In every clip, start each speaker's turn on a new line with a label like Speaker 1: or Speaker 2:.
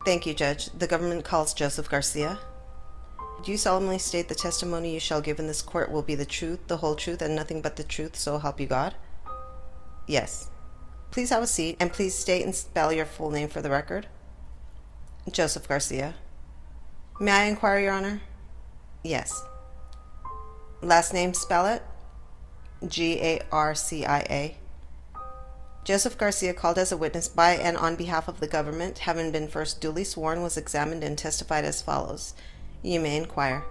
Speaker 1: Thank you, Judge. The government calls Joseph Garcia. Do you solemnly state the testimony you shall give in this court will be the truth, the whole truth, and nothing but the truth, so help you God? Yes. Please have a seat, and please state and spell your full name for the record. Joseph Garcia. May I inquire, Your Honor? Yes. Last name, spell it? Garcia. Joseph Garcia, called as a witness by and on behalf of the government, having been first duly sworn, was examined and testified as follows. You may inquire.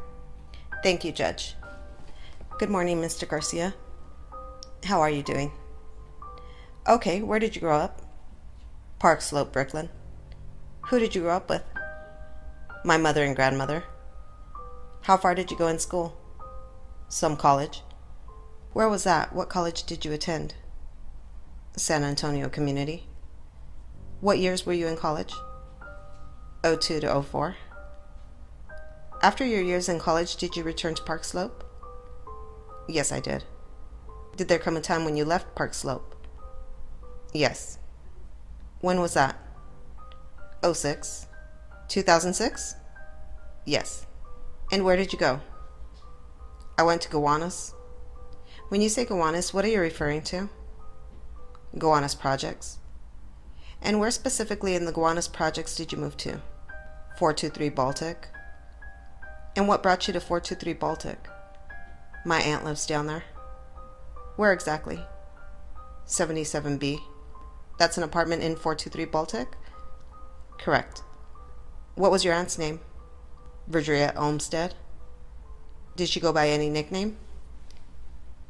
Speaker 1: Thank you, Judge. Good morning, Mr. Garcia. How are you doing? Okay, where did you grow up? Park Slope, Brooklyn. Who did you grow up with? My mother and grandmother. How far did you go in school? Some college. Where was that? What college did you attend? San Antonio Community. What years were you in college? 02 to 04. After your years in college, did you return to Park Slope? Yes, I did. Did there come a time when you left Park Slope? Yes. When was that? 06. 2006? Yes. And where did you go? I went to Gowanus. When you say Gowanus, what are you referring to? Gowanus Projects. And where specifically in the Gowanus Projects did you move to? 423 Baltic. And what brought you to 423 Baltic? My aunt lives down there. Where exactly? 77B. That's an apartment in 423 Baltic? Correct. What was your aunt's name? Virginia Olmsted. Did she go by any nickname?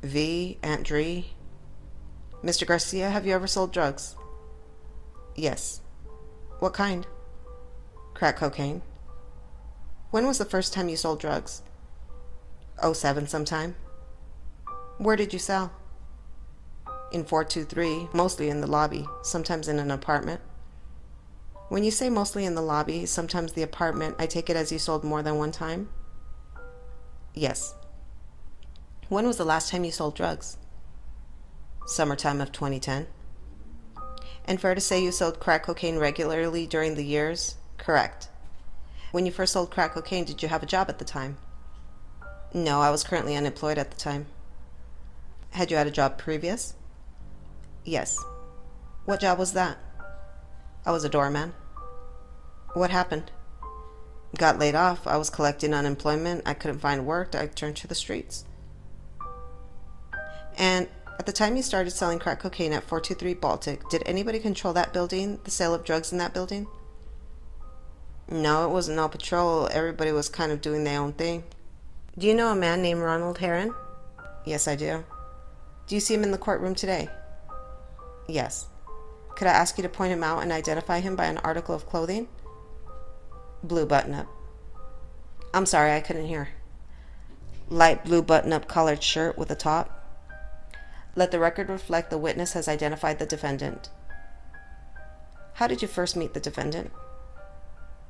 Speaker 1: V, Aunt Dree. Mr. Garcia, have you ever sold drugs? Yes. What kind? Crack cocaine. When was the first time you sold drugs? 07 sometime. Where did you sell? In 423, mostly in the lobby, sometimes in an apartment. When you say mostly in the lobby, sometimes the apartment, I take it as you sold more than one time? Yes. When was the last time you sold drugs? Summertime of 2010. And fair to say you sold crack cocaine regularly during the years? Correct. When you first sold crack cocaine, did you have a job at the time? No, I was currently unemployed at the time. Had you had a job previous? Yes. What job was that? I was a doorman. What happened? Got laid off. I was collecting unemployment. I couldn't find work. I turned to the streets. And at the time you started selling crack cocaine at 423 Baltic, did anybody control that building, the sale of drugs in that building? No, it wasn't no patrol. Everybody was kind of doing their own thing. Do you know a man named Ronald Heron? Yes, I do. Do you see him in the courtroom today? Yes. Could I ask you to point him out and identify him by an article of clothing? Blue button-up. I'm sorry, I couldn't hear. Light blue button-up collared shirt with a top. Let the record reflect the witness has identified the defendant. How did you first meet the defendant?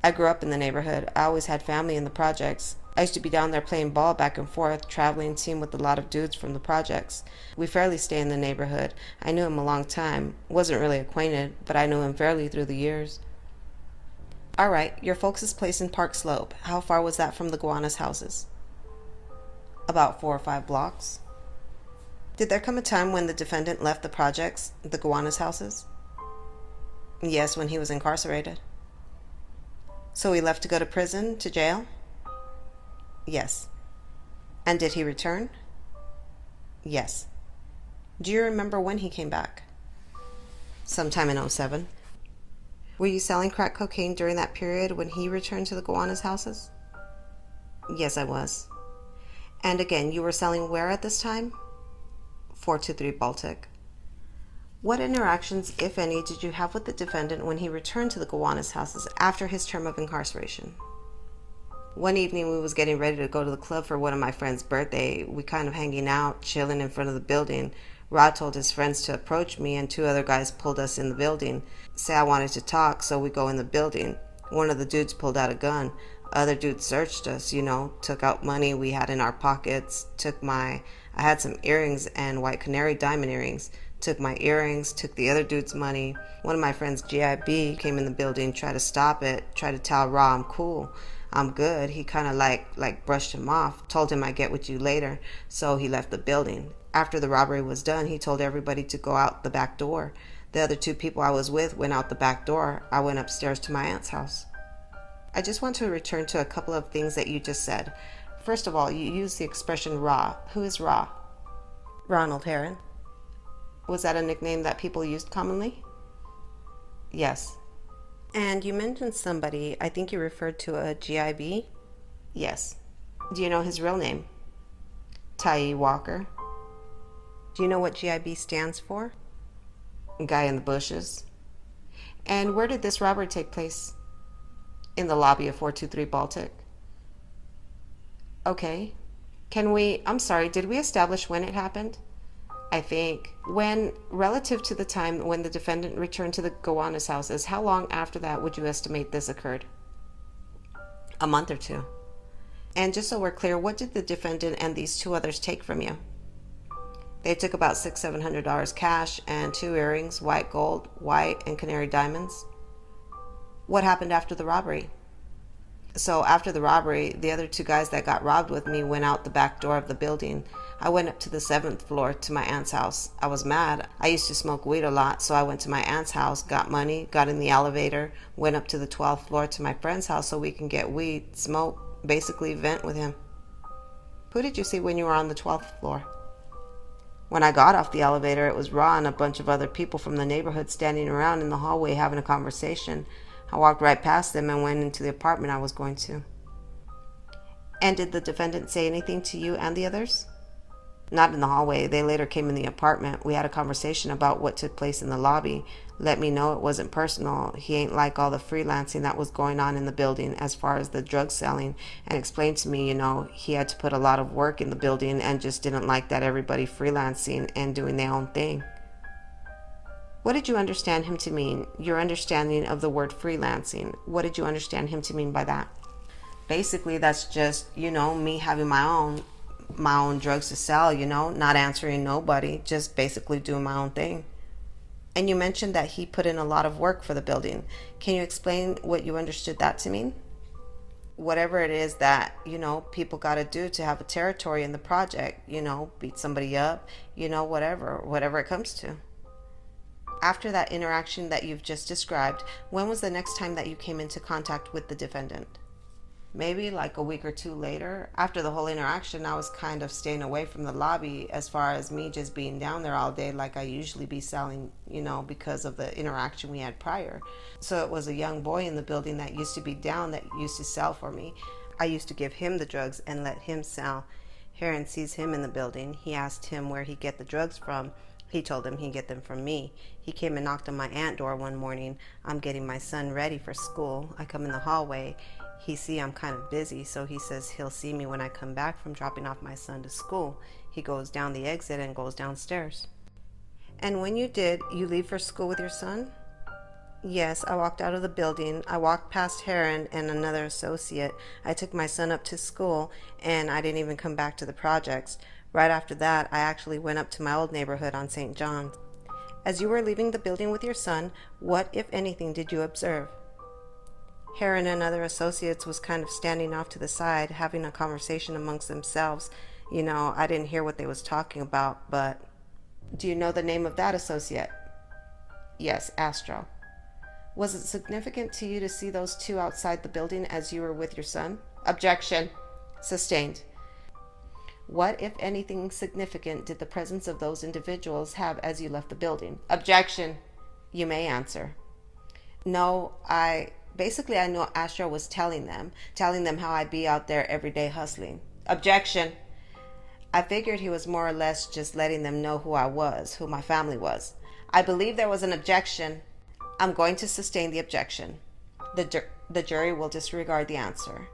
Speaker 1: I grew up in the neighborhood. I always had family in the projects. I used to be down there playing ball back and forth, traveling team with a lot of dudes from the projects. We fairly stay in the neighborhood. I knew him a long time. Wasn't really acquainted, but I knew him fairly through the years. All right, your folks' place in Park Slope. How far was that from the Gowanus houses? About 4 or 5 blocks. Did there come a time when the defendant left the projects, the Gowanus houses? Yes, when he was incarcerated. So he left to go to prison, to jail? Yes. And did he return? Yes. Do you remember when he came back? Sometime in 07. Were you selling crack cocaine during that period when he returned to the Gowanus houses? Yes, I was. And again, you were selling where at this time? 423 Baltic. What interactions, if any, did you have with the defendant when he returned to the Gowanus houses after his term of incarceration? One evening we was getting ready to go to the club for one of my friend's birthday. We kind of hanging out, chilling in front of the building. Rod told his friends to approach me, and 2 other guys pulled us in the building. Say I wanted to talk, so we go in the building. One of the dudes pulled out a gun. Other dudes searched us, took out money we had in our pockets, I had some earrings and white canary diamond earrings, took my earrings, took the other dude's money. One of my friends, GIB, came in the building, tried to stop it, tried to tell Ra I'm cool, I'm good. He kind of like brushed him off, told him I'd get with you later, so he left the building. After the robbery was done, he told everybody to go out the back door. The other two people I was with went out the back door. I went upstairs to my aunt's house. I just want to return to a couple of things that you just said. First of all, you used the expression Ra. Who is Ra? Ronald Heron. Was that a nickname that people used commonly? Yes. And you mentioned somebody, I think you referred to a GIB? Yes. Do you know his real name? Tye Walker. Do you know what GIB stands for? Guy in the bushes. And where did this robbery take place? In the lobby of 423 Baltic. Okay. I'm sorry, did we establish when it happened? I think. When, relative to the time when the defendant returned to the Gowanus houses, how long after that would you estimate this occurred? A month or two. And just so we're clear, what did the defendant and these two others take from you? They took about $600-700 cash and 2 earrings, white gold, white and canary diamonds. What happened after the robbery? So after the robbery, the other 2 guys that got robbed with me went out the back door of the building. I went up to the 7th floor to my aunt's house. I was mad. I used to smoke weed a lot, so I went to my aunt's house, got money, got in the elevator, went up to the 12th floor to my friend's house so we can get weed, smoke, basically vent with him. Who did you see when you were on the 12th floor? When I got off the elevator, it was Ra and a bunch of other people from the neighborhood standing around in the hallway having a conversation. I walked right past them and went into the apartment I was going to. And did the defendant say anything to you and the others? Not in the hallway. They later came in the apartment. We had a conversation about what took place in the lobby. Let me know it wasn't personal. He ain't like all the freelancing that was going on in the building as far as the drug selling, and explained to me, he had to put a lot of work in the building and just didn't like that everybody freelancing and doing their own thing. What did you understand him to mean? Your understanding of the word freelancing. What did you understand him to mean by that? Basically, that's just, me having my own drugs to sell, not answering nobody, just basically doing my own thing. And you mentioned that he put in a lot of work for the building. Can you explain what you understood that to mean? Whatever it is that, people got to do to have a territory in the project, beat somebody up, whatever it comes to. After that interaction that you've just described, when was the next time that you came into contact with the defendant? Maybe like a week or 2 later. After the whole interaction, I was kind of staying away from the lobby as far as me just being down there all day like I usually be selling, because of the interaction we had prior. So it was a young boy in the building that used to be down that used to sell for me. I used to give him the drugs and let him sell. Heron sees him in the building. He asked him where he'd get the drugs from. He told him he'd get them from me. He came and knocked on my aunt's door one morning. I'm getting my son ready for school. I come in the hallway. He see I'm kind of busy, so he says he'll see me when I come back from dropping off my son to school. He goes down the exit and goes downstairs. And when you did, you leave for school with your son? Yes, I walked out of the building. I walked past Heron and another associate. I took my son up to school, and I didn't even come back to the projects. Right after that, I actually went up to my old neighborhood on St. John's. As you were leaving the building with your son, what, if anything, did you observe? Heron and other associates was kind of standing off to the side, having a conversation amongst themselves. I didn't hear what they was talking about, but... Do you know the name of that associate? Yes, Astro. Was it significant to you to see those 2 outside the building as you were with your son? Objection. Sustained. What, if anything, significant did the presence of those individuals have as you left the building? Objection. You may answer. No, I know Astro was telling them how I'd be out there every day hustling. Objection. I figured he was more or less just letting them know who I was, who my family was. I believe there was an objection. I'm going to sustain the objection. The jury will disregard the answer.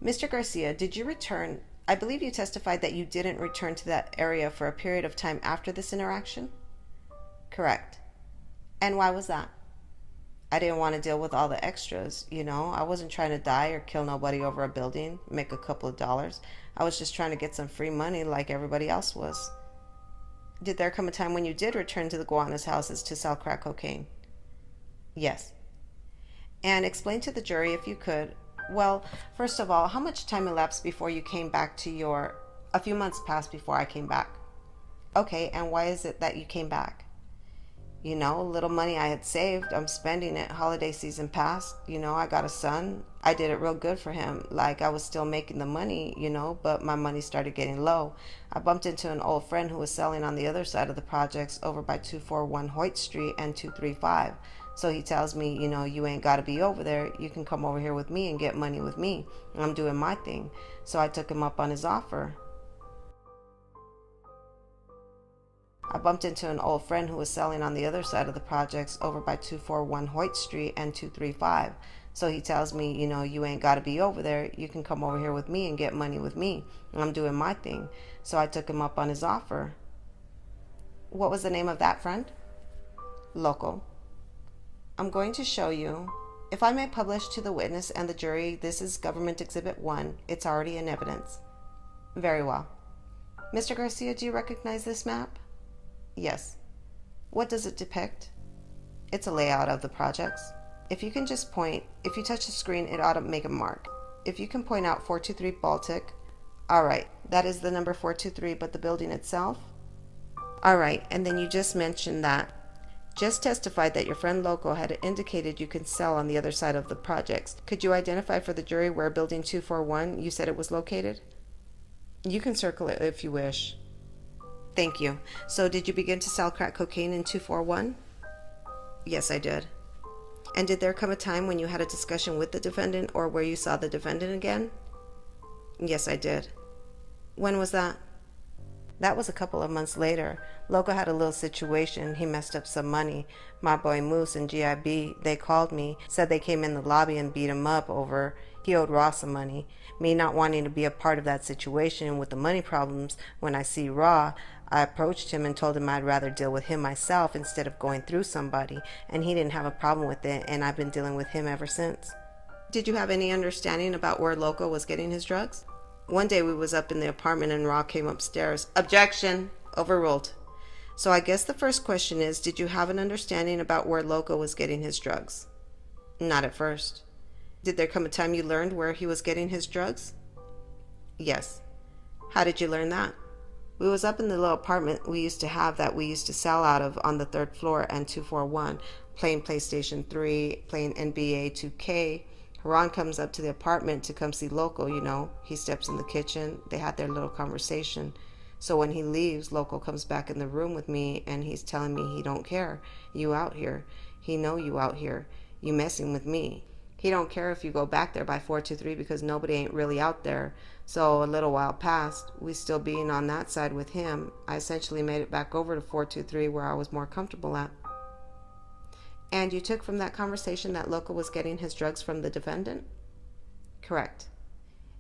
Speaker 1: Mr. Garcia, did you return? I believe you testified that you didn't return to that area for a period of time after this interaction? Correct. And why was that? I didn't want to deal with all the extras, I wasn't trying to die or kill nobody over a building, make a couple of dollars. I was just trying to get some free money like everybody else was. Did there come a time when you did return to the Guana's houses to sell crack cocaine? Yes. And explain to the jury, if you could, well, first of all, how much time elapsed before you came back to your... A few months passed before I came back. Okay, and why is it that you came back? You know, little money I had saved, I'm spending it. Holiday season passed, you know, I got a son. I did it real good for him. Like, I was still making the money, you know, but my money started getting low. I bumped into an old friend who was selling on the other side of the projects over by 241 Hoyt Street and 235. So he tells me, you know, you ain't got to be over there. You can come over here with me and get money with me. I'm doing my thing. So I took him up on his offer. I bumped into an old friend who was selling on the other side of the projects over by 241 Hoyt Street and 235. So he tells me, you know, you ain't got to be over there. You can come over here with me and get money with me. I'm doing my thing. So I took him up on his offer. What was the name of that friend? Local. I'm going to show you. If I may publish to the witness and the jury, this is Government Exhibit 1. It's already in evidence. Very well. Mr. Garcia, do you recognize this map? Yes. What does it depict? It's a layout of the projects. If you can just point, if you touch the screen, it ought to make a mark. If you can point out 423 Baltic. All right, that is the number 423, but the building itself? All right, and then you just mentioned that. Just testified that your friend Loco had indicated you can sell on the other side of the projects. Could you identify for the jury where building 241 you said it was located? You can circle it if you wish. Thank you. So did you begin to sell crack cocaine in 241? Yes, I did. And did there come a time when you had a discussion with the defendant or where you saw the defendant again? Yes, I did. When was that? That was a couple of months later. Loco had a little situation. He messed up some money. My boy Moose and GIB, they called me, said they came in the lobby and beat him up over he owed Raw some money. Me not wanting to be a part of that situation with the money problems, when I see Raw, I approached him and told him I'd rather deal with him myself instead of going through somebody, and he didn't have a problem with it, and I've been dealing with him ever since. Did you have any understanding about where Loco was getting his drugs? One day we was up in the apartment and Raw came upstairs. Objection! Overruled. So I guess the first question is, did you have an understanding about where Loco was getting his drugs? Not at first. Did there come a time you learned where he was getting his drugs? Yes. How did you learn that? We was up in the little apartment we used to have that we used to sell out of on the 3rd floor and 241, playing PlayStation 3, playing NBA 2K. Ron comes up to the apartment to come see Loco, you know. He steps in the kitchen. They had their little conversation. So when he leaves, Loco comes back in the room with me and he's telling me he don't care. You out here. He know you out here. You messing with me. He don't care if you go back there by 423 because nobody ain't really out there. So a little while passed, we still being on that side with him. I essentially made it back over to 423 where I was more comfortable at. And you took from that conversation that Loco was getting his drugs from the defendant? Correct.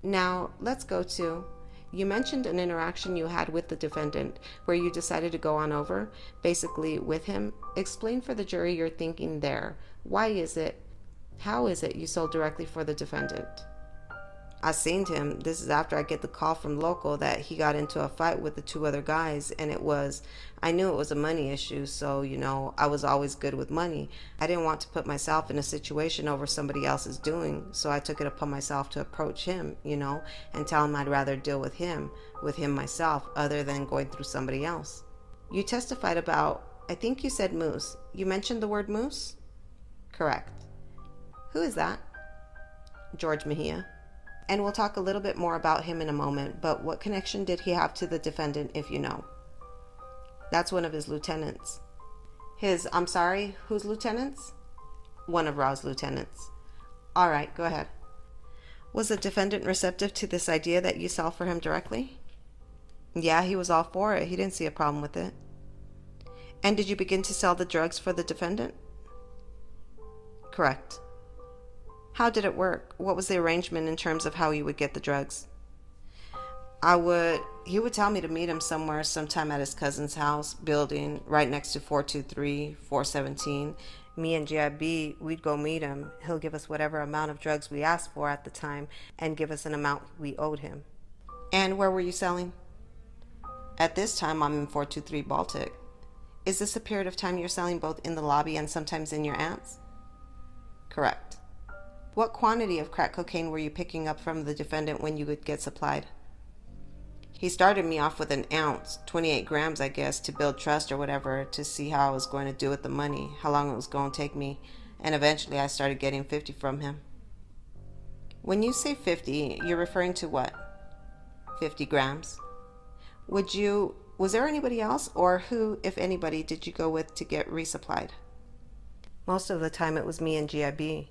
Speaker 1: Now, let's go to, you mentioned an interaction you had with the defendant where you decided to go on over, basically with him. Explain for the jury your thinking there. Why is it? How is it you sold directly for the defendant? I seen him. This is after I get the call from Loco that he got into a fight with the 2 other guys, and I knew it was a money issue, so, you know, I was always good with money. I didn't want to put myself in a situation over somebody else's doing, so I took it upon myself to approach him, you know, and tell him I'd rather deal with him myself, other than going through somebody else. You testified about, I think you said Moose. You mentioned the word Moose? Correct. Who is that? George Mejia. And we'll talk a little bit more about him in a moment, but what connection did he have to the defendant, if you know? That's one of his lieutenants. I'm sorry, whose lieutenants? One of Raw's lieutenants. All right, go ahead. Was the defendant receptive to this idea that you sell for him directly? Yeah, he was all for it. He didn't see a problem with it. And did you begin to sell the drugs for the defendant? Correct. How did it work? What was the arrangement in terms of how you would get the drugs? He would tell me to meet him somewhere, sometime at his cousin's house, building, right next to 423, 417. Me and GIB, we'd go meet him. He'll give us whatever amount of drugs we asked for at the time and give us an amount we owed him. And where were you selling? At this time, I'm in 423 Baltic. Is this a period of time you're selling both in the lobby and sometimes in your aunt's? Correct. What quantity of crack cocaine were you picking up from the defendant when you would get supplied? He started me off with an ounce, 28 grams, I guess, to build trust or whatever, to see how I was going to do with the money, how long it was going to take me, and eventually I started getting 50 from him. When you say 50, you're referring to what? 50 grams. Was there anybody else, or who, if anybody, did you go with to get resupplied? Most of the time it was me and GIB.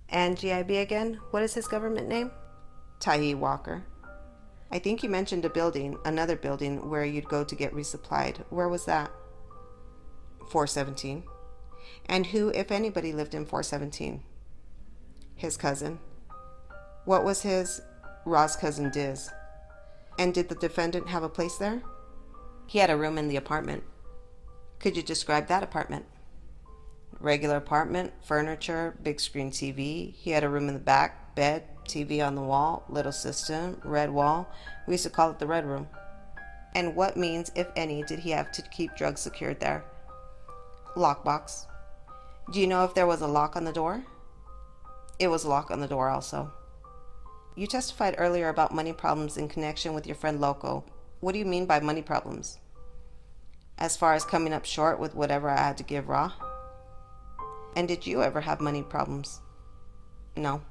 Speaker 1: And GIB again? What is his government name? Tahi Walker. I think you mentioned a building, another building, where you'd go to get resupplied. Where was that? 417. And who, if anybody, lived in 417? His cousin. What was his? Ra's cousin Diz. And did the defendant have a place there? He had a room in the apartment. Could you describe that apartment? Regular apartment, furniture, big screen TV. He had a room in the back, bed, TV on the wall, little system, red wall. We used to call it the red room. And what means, if any, did he have to keep drugs secured there? Lockbox. Do you know if there was a lock on the door? It was a lock on the door also. You testified earlier about money problems in connection with your friend Loco. What do you mean by money problems? As far as coming up short with whatever I had to give Ra? And did you ever have money problems? No.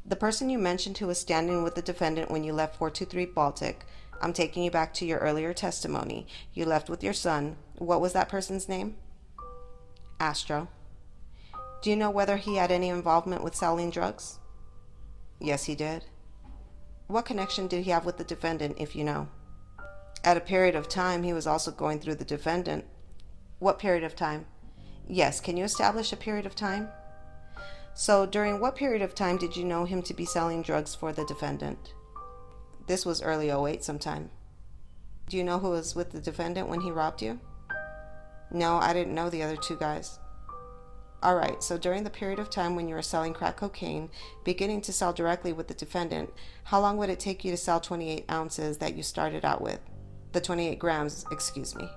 Speaker 1: The person you mentioned who was standing with the defendant when you left 423 Baltic, I'm taking you back to your earlier testimony. You left with your son. What was that person's name? Astro. Do you know whether he had any involvement with selling drugs? Yes, he did. What connection did he have with the defendant, if you know? At a period of time, he was also going through the defendant. What period of time? Yes, can you establish a period of time? So, during what period of time did you know him to be selling drugs for the defendant? This was early '08 sometime. Do you know who was with the defendant when he robbed you? No, I didn't know the other two guys. Alright, so during the period of time when you were selling crack cocaine, beginning to sell directly with the defendant, how long would it take you to sell 28 ounces that you started out with? The 28 grams, excuse me.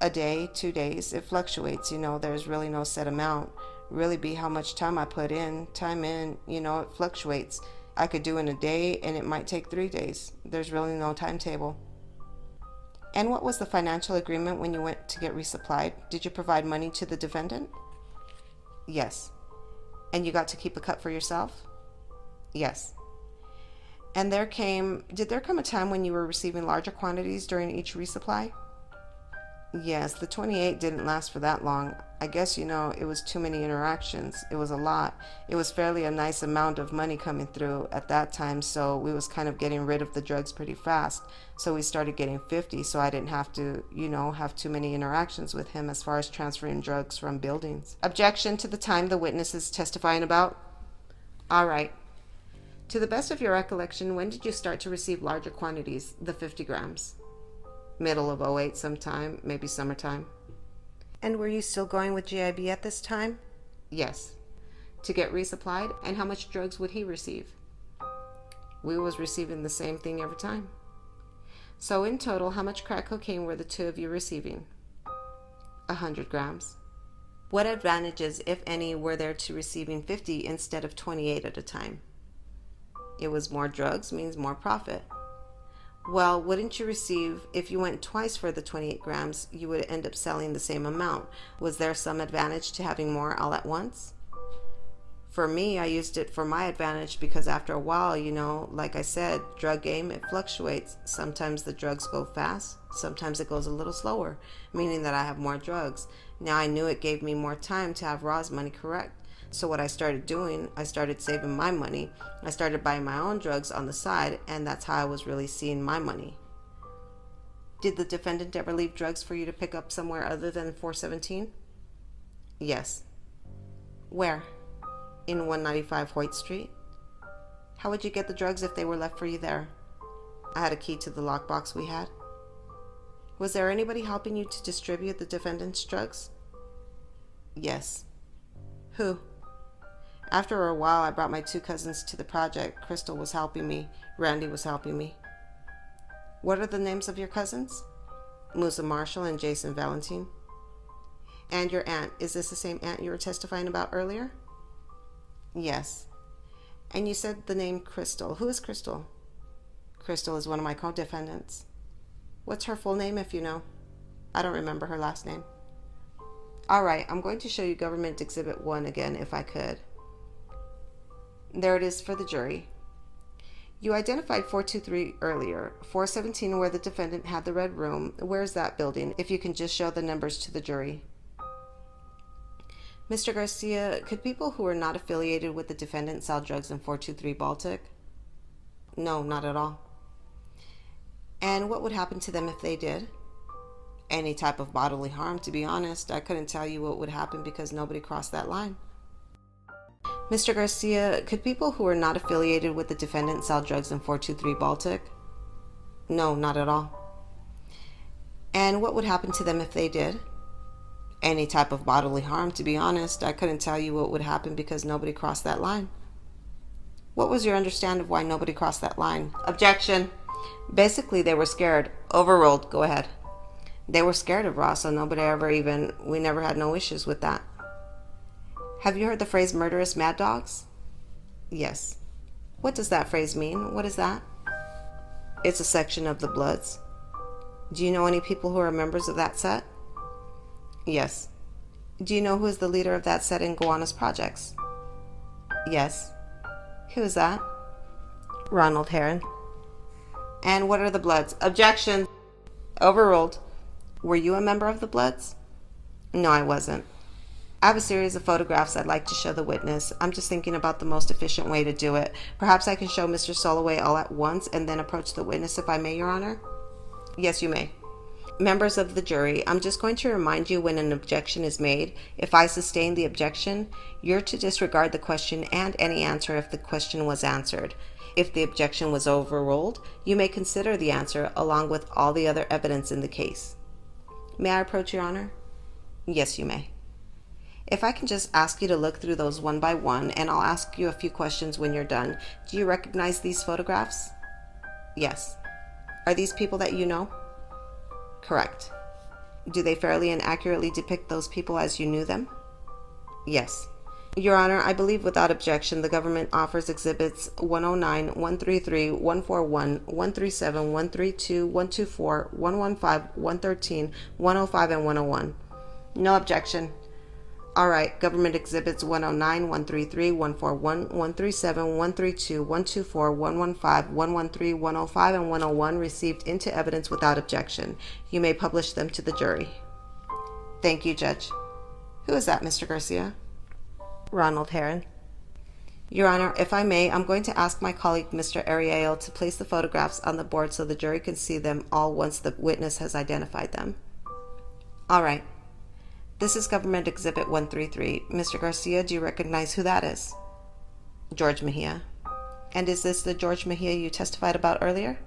Speaker 1: A day, 2 days, it fluctuates, there's really no set amount. Really be how much time I put in, it fluctuates. I could do in a day and it might take 3 days. There's really no timetable. And what was the financial agreement when you went to get resupplied? Did you provide money to the defendant? Yes. And you got to keep a cut for yourself? Yes. And did there come a time when you were receiving larger quantities during each resupply? Yes, the 28 didn't last for that long. I guess, it was too many interactions. It was a lot. It was fairly a nice amount of money coming through at that time, so we was kind of getting rid of the drugs pretty fast. So we started getting 50, so I didn't have to, have too many interactions with him as far as transferring drugs from buildings. Objection to the time the witness is testifying about? All right. To the best of your recollection, when did you start to receive larger quantities, the 50 grams? Middle of '08 sometime, maybe summertime. And were you still going with GIB at this time? Yes. To get resupplied? And how much drugs would he receive? We was receiving the same thing every time. So in total, how much crack cocaine were the two of you receiving? 100 grams. What advantages, if any, were there to receiving 50 instead of 28 at a time? It was more drugs means more profit. Well, wouldn't you receive, if you went twice for the 28 grams, you would end up selling the same amount. Was there some advantage to having more all at once? For me, I used it for my advantage because after a while, like I said, drug game, it fluctuates. Sometimes the drugs go fast, sometimes it goes a little slower, meaning that I have more drugs. Now I knew it gave me more time to have Ra's money correct. So what I started doing, I started saving my money. I started buying my own drugs on the side, and that's how I was really seeing my money. Did the defendant ever leave drugs for you to pick up somewhere other than 417? Yes. Where? In 195 Hoyt Street. How would you get the drugs if they were left for you there? I had a key to the lockbox we had. Was there anybody helping you to distribute the defendant's drugs? Yes. Who? After a while, I brought my two cousins to the project. Crystal was helping me. Randy was helping me. What are the names of your cousins? Musa Marshall and Jason Valentine. And your aunt, is this the same aunt you were testifying about earlier? Yes. And you said the name Crystal. Who is Crystal? Crystal is one of my co-defendants. What's her full name, if you know? I don't remember her last name. All right, I'm going to show you Government Exhibit 1 again, if I could. There it is for the jury. You identified 423 earlier. 417, where the defendant had the red room. Where's that building? If you can just show the numbers to the jury. Mr. Garcia, could people who are not affiliated with the defendant sell drugs in 423 Baltic? No, not at all. And what would happen to them if they did? Any type of bodily harm, to be honest. I couldn't tell you what would happen because nobody crossed that line. Mr. Garcia, could people who are not affiliated with the defendant sell drugs in 423 Baltic? No, not at all. And what would happen to them if they did? Any type of bodily harm, to be honest. I couldn't tell you what would happen because nobody crossed that line. What was your understanding of why nobody crossed that line? Objection. Basically, they were scared. Overruled. Go ahead. They were scared of Ross, so we never had no issues with that. Have you heard the phrase murderous mad dogs? Yes. What does that phrase mean? What is that? It's a section of the Bloods. Do you know any people who are members of that set? Yes. Do you know who is the leader of that set in Gowanus Projects? Yes. Who is that? Ronald Heron. And what are the Bloods? Objection. Overruled. Were you a member of the Bloods? No, I wasn't. I have a series of photographs I'd like to show the witness. I'm just thinking about the most efficient way to do it. Perhaps I can show Mr. Soloway all at once and then approach the witness, if I may, Your Honor? Yes, you may. Members of the jury, I'm just going to remind you when an objection is made. If I sustain the objection, you're to disregard the question and any answer if the question was answered. If the objection was overruled, you may consider the answer along with all the other evidence in the case. May I approach, Your Honor? Yes, you may. If I can just ask you to look through those one by one, and I'll ask you a few questions when you're done. Do you recognize these photographs? Yes. Are these people that you know? Correct. Do they fairly and accurately depict those people as you knew them? Yes. Your Honor, I believe without objection the government offers exhibits 109, 133, 141, 137, 132, 124, 115, 113, 105, and 101. No objection. All right, government exhibits 109, 133, 141, 137, 132, 124, 115, 113, 105, and 101 received into evidence without objection. You may publish them to the jury. Thank you, Judge. Who is that, Mr. Garcia? Ronald Heron. Your Honor, if I may, I'm going to ask my colleague, Mr. Ariel, to place the photographs on the board so the jury can see them all once the witness has identified them. All right. This is Government Exhibit 133. Mr. Garcia, do you recognize who that is? George Mejia. And is this the George Mejia you testified about earlier?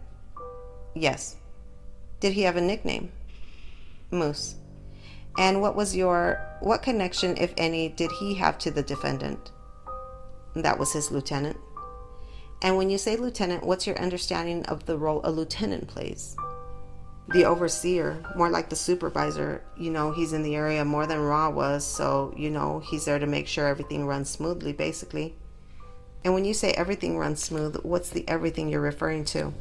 Speaker 1: Yes. Did he have a nickname? Moose. And what connection, if any, did he have to the defendant? That was his lieutenant. And when you say lieutenant, what's your understanding of the role a lieutenant plays? The overseer, more like the supervisor. He's in the area more than Ra was, so, he's there to make sure everything runs smoothly, basically. And when you say everything runs smooth, what's the everything you're referring to?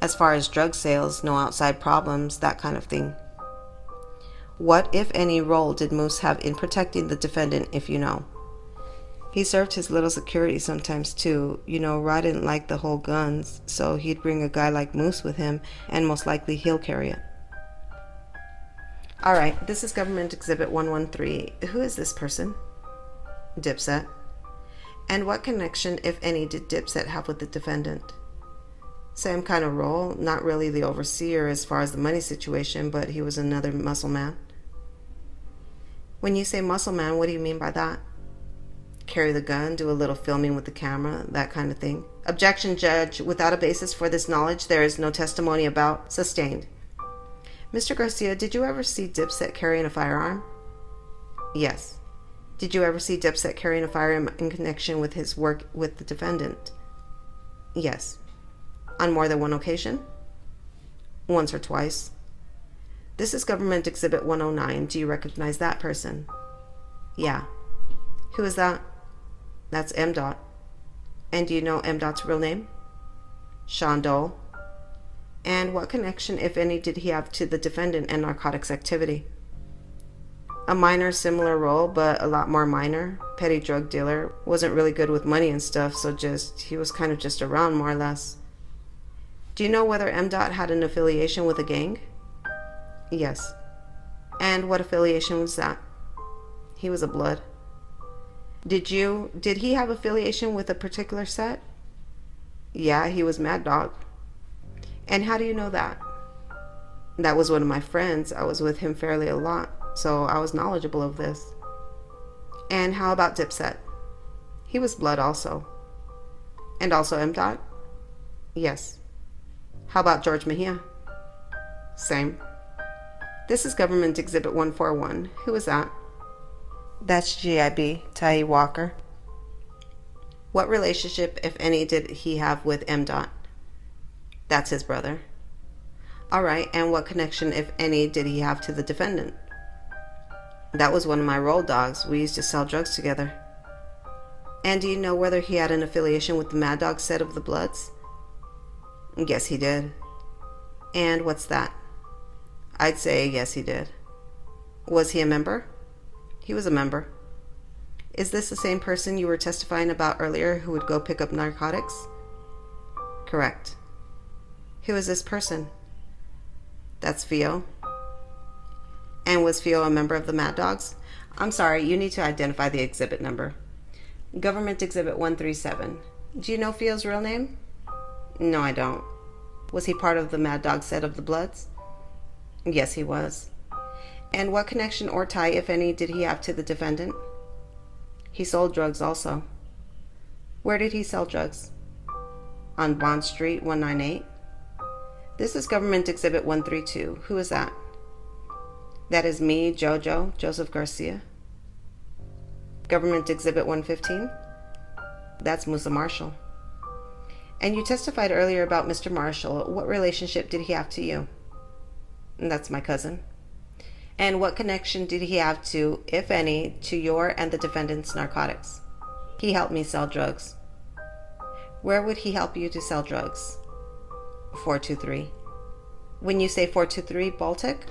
Speaker 1: As far as drug sales, no outside problems, that kind of thing. What, if any, role did Moose have in protecting the defendant, if you know? He served his little security sometimes too. Ra didn't like the whole guns, so he'd bring a guy like Moose with him, and most likely he'll carry it. Alright, this is Government Exhibit 113. Who is this person? Dipset. And what connection, if any, did Dipset have with the defendant? Same kind of role, not really the overseer as far as the money situation, but he was another muscle man. When you say muscle man, what do you mean by that? Carry the gun, do a little filming with the camera, that kind of thing. Objection, Judge. Without a basis for this knowledge, there is no testimony about. Sustained. Mr. Garcia, did you ever see Dipset carrying a firearm? Yes. Did you ever see Dipset carrying a firearm in connection with his work with the defendant? Yes. On more than one occasion? Once or twice. This is Government Exhibit 109. Do you recognize that person? Yeah. Who is that? That's M. Dot. And do you know M. Dot's real name? Sean Dole. And what connection, if any, did he have to the defendant and narcotics activity? A minor similar role, but a lot more minor. Petty drug dealer. Wasn't really good with money and stuff, so he was kind of just around, more or less. Do you know whether M. Dot had an affiliation with a gang? Yes. And what affiliation was that? He was a Blood. Did he have affiliation with a particular set? Yeah, he was Mad Dog. And how do you know that? That was one of my friends. I was with him fairly a lot, so I was knowledgeable of this. And how about Dipset? He was Blood also. And also M. Dot? Yes. How about George Mejia? Same. This is Government Exhibit 141. Who is that? That's GIB, Tai Walker. What relationship, if any, did he have with M. Dot? That's his brother. All right, and what connection, if any, did he have to the defendant? That was one of my road dogs. We used to sell drugs together. And do you know whether he had an affiliation with the Mad Dog set of the Bloods? Yes, he did. And what's that? I'd say yes, he did. Was he a member? He was a member. Is this the same person you were testifying about earlier who would go pick up narcotics? Correct. Who is this person? That's Fio. And was Fio a member of the Mad Dogs? I'm sorry, you need to identify the exhibit number. Government Exhibit 137. Do you know Fio's real name? No, I don't. Was he part of the Mad Dog set of the Bloods? Yes, he was. And what connection or tie, if any, did he have to the defendant? He sold drugs also. Where did he sell drugs? On Bond Street, 198. This is Government Exhibit 132. Who is that? That is me, Jojo, Joseph Garcia. Government Exhibit 115. That's Musa Marshall. And you testified earlier about Mr. Marshall. What relationship did he have to you? That's my cousin. And what connection did he have to, if any, to your and the defendant's narcotics? He helped me sell drugs. Where would he help you to sell drugs? 423. When you say 423, Baltic?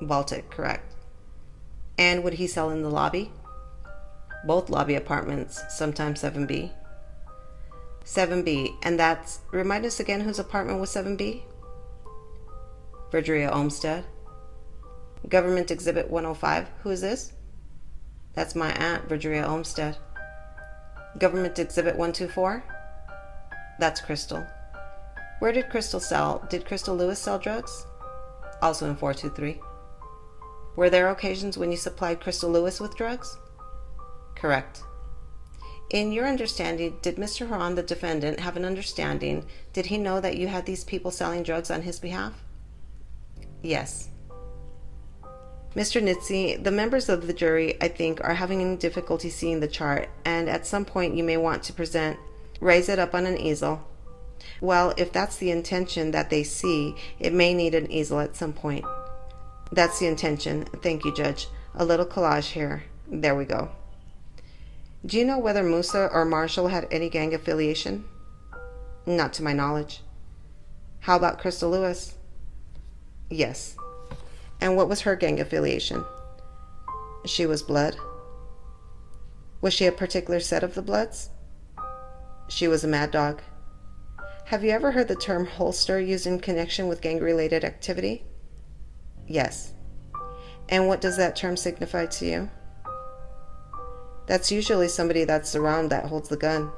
Speaker 1: Baltic, correct. And would he sell in the lobby? Both lobby apartments, sometimes 7B. 7B, and that's, remind us again whose apartment was 7B? Verdria Olmsted. Government Exhibit 105. Who is this? That's my aunt, Verdria Olmsted. Government Exhibit 124. That's Crystal. Where did Crystal sell? Did Crystal Lewis sell drugs? Also in 423. Were there occasions when you supplied Crystal Lewis with drugs? Correct. In your understanding, did Mr. Huron, the defendant, have an understanding? Did he know that you had these people selling drugs on his behalf? Yes. Mr. Nitze, the members of the jury, I think, are having difficulty seeing the chart, and at some point you may want to raise it up on an easel. Well, if that's the intention that they see, it may need an easel at some point. That's the intention. Thank you, Judge. A little collage here. There we go. Do you know whether Musa or Marshall had any gang affiliation? Not to my knowledge. How about Crystal Lewis? Yes. And what was her gang affiliation? She was Blood. Was she a particular set of the Bloods? She was a Mad Dog. Have you ever heard the term holster used in connection with gang-related activity? Yes. And what does that term signify to you? That's usually somebody that's around that holds the gun.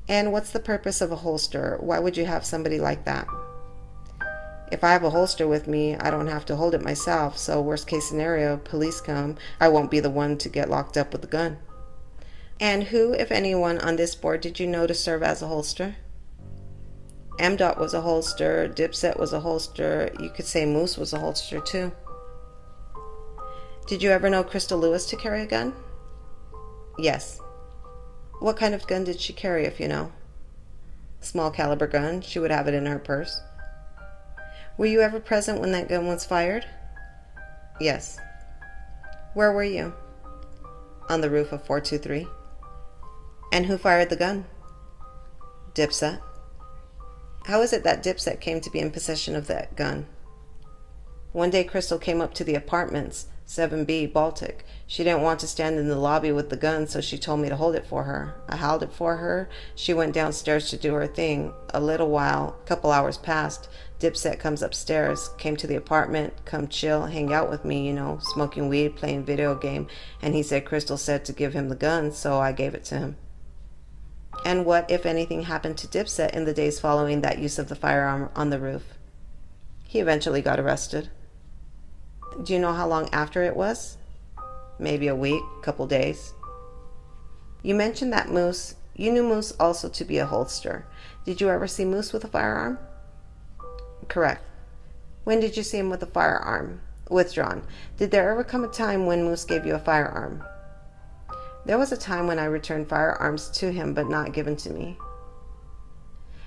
Speaker 1: And what's the purpose of a holster? Why would you have somebody like that? If I have a holster with me, I don't have to hold it myself, so worst case scenario, police come, I won't be the one to get locked up with the gun. And who, if anyone, on this board did you know to serve as a holster? M. Dot was a holster, Dipset was a holster, you could say Moose was a holster too. Did you ever know Crystal Lewis to carry a gun? Yes. What kind of gun did she carry, if you know? Small caliber gun. She would have it in her purse. Were you ever present when that gun was fired? Yes. Where were you? On the roof of 423. And who fired the gun? Dipset. How is it that Dipset came to be in possession of that gun? One day Crystal came up to the apartments, 7B, Baltic. She didn't want to stand in the lobby with the gun, so she told me to hold it for her. I held it for her. She went downstairs to do her thing. A little while, a couple hours passed. Dipset comes upstairs, came to the apartment, come chill, hang out with me, smoking weed, playing video game, and he said Crystal said to give him the gun, so I gave it to him. And what, if anything, happened to Dipset in the days following that use of the firearm on the roof? He eventually got arrested. Do you know how long after it was? Maybe a week, couple days. You mentioned that Moose, you knew Moose also to be a holster. Did you ever see Moose with a firearm? Correct. When did you see him with a firearm? Withdrawn. Did there ever come a time when Moose gave you a firearm? There was a time when I returned firearms to him, but not given to me.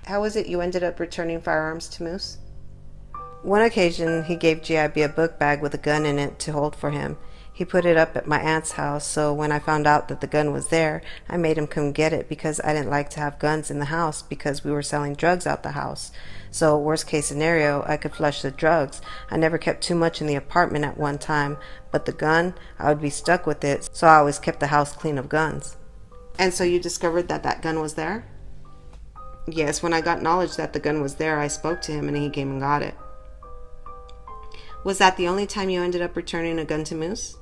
Speaker 1: How is it you ended up returning firearms to Moose? One occasion, he gave GIB a book bag with a gun in it to hold for him. He put it up at my aunt's house, so when I found out that the gun was there, I made him come get it because I didn't like to have guns in the house because we were selling drugs out the house. So worst case scenario, I could flush the drugs. I never kept too much in the apartment at one time, but the gun, I would be stuck with it, so I always kept the house clean of guns. And so you discovered that that gun was there? Yes, when I got knowledge that the gun was there, I spoke to him and he came and got it. Was that the only time you ended up returning a gun to Moose?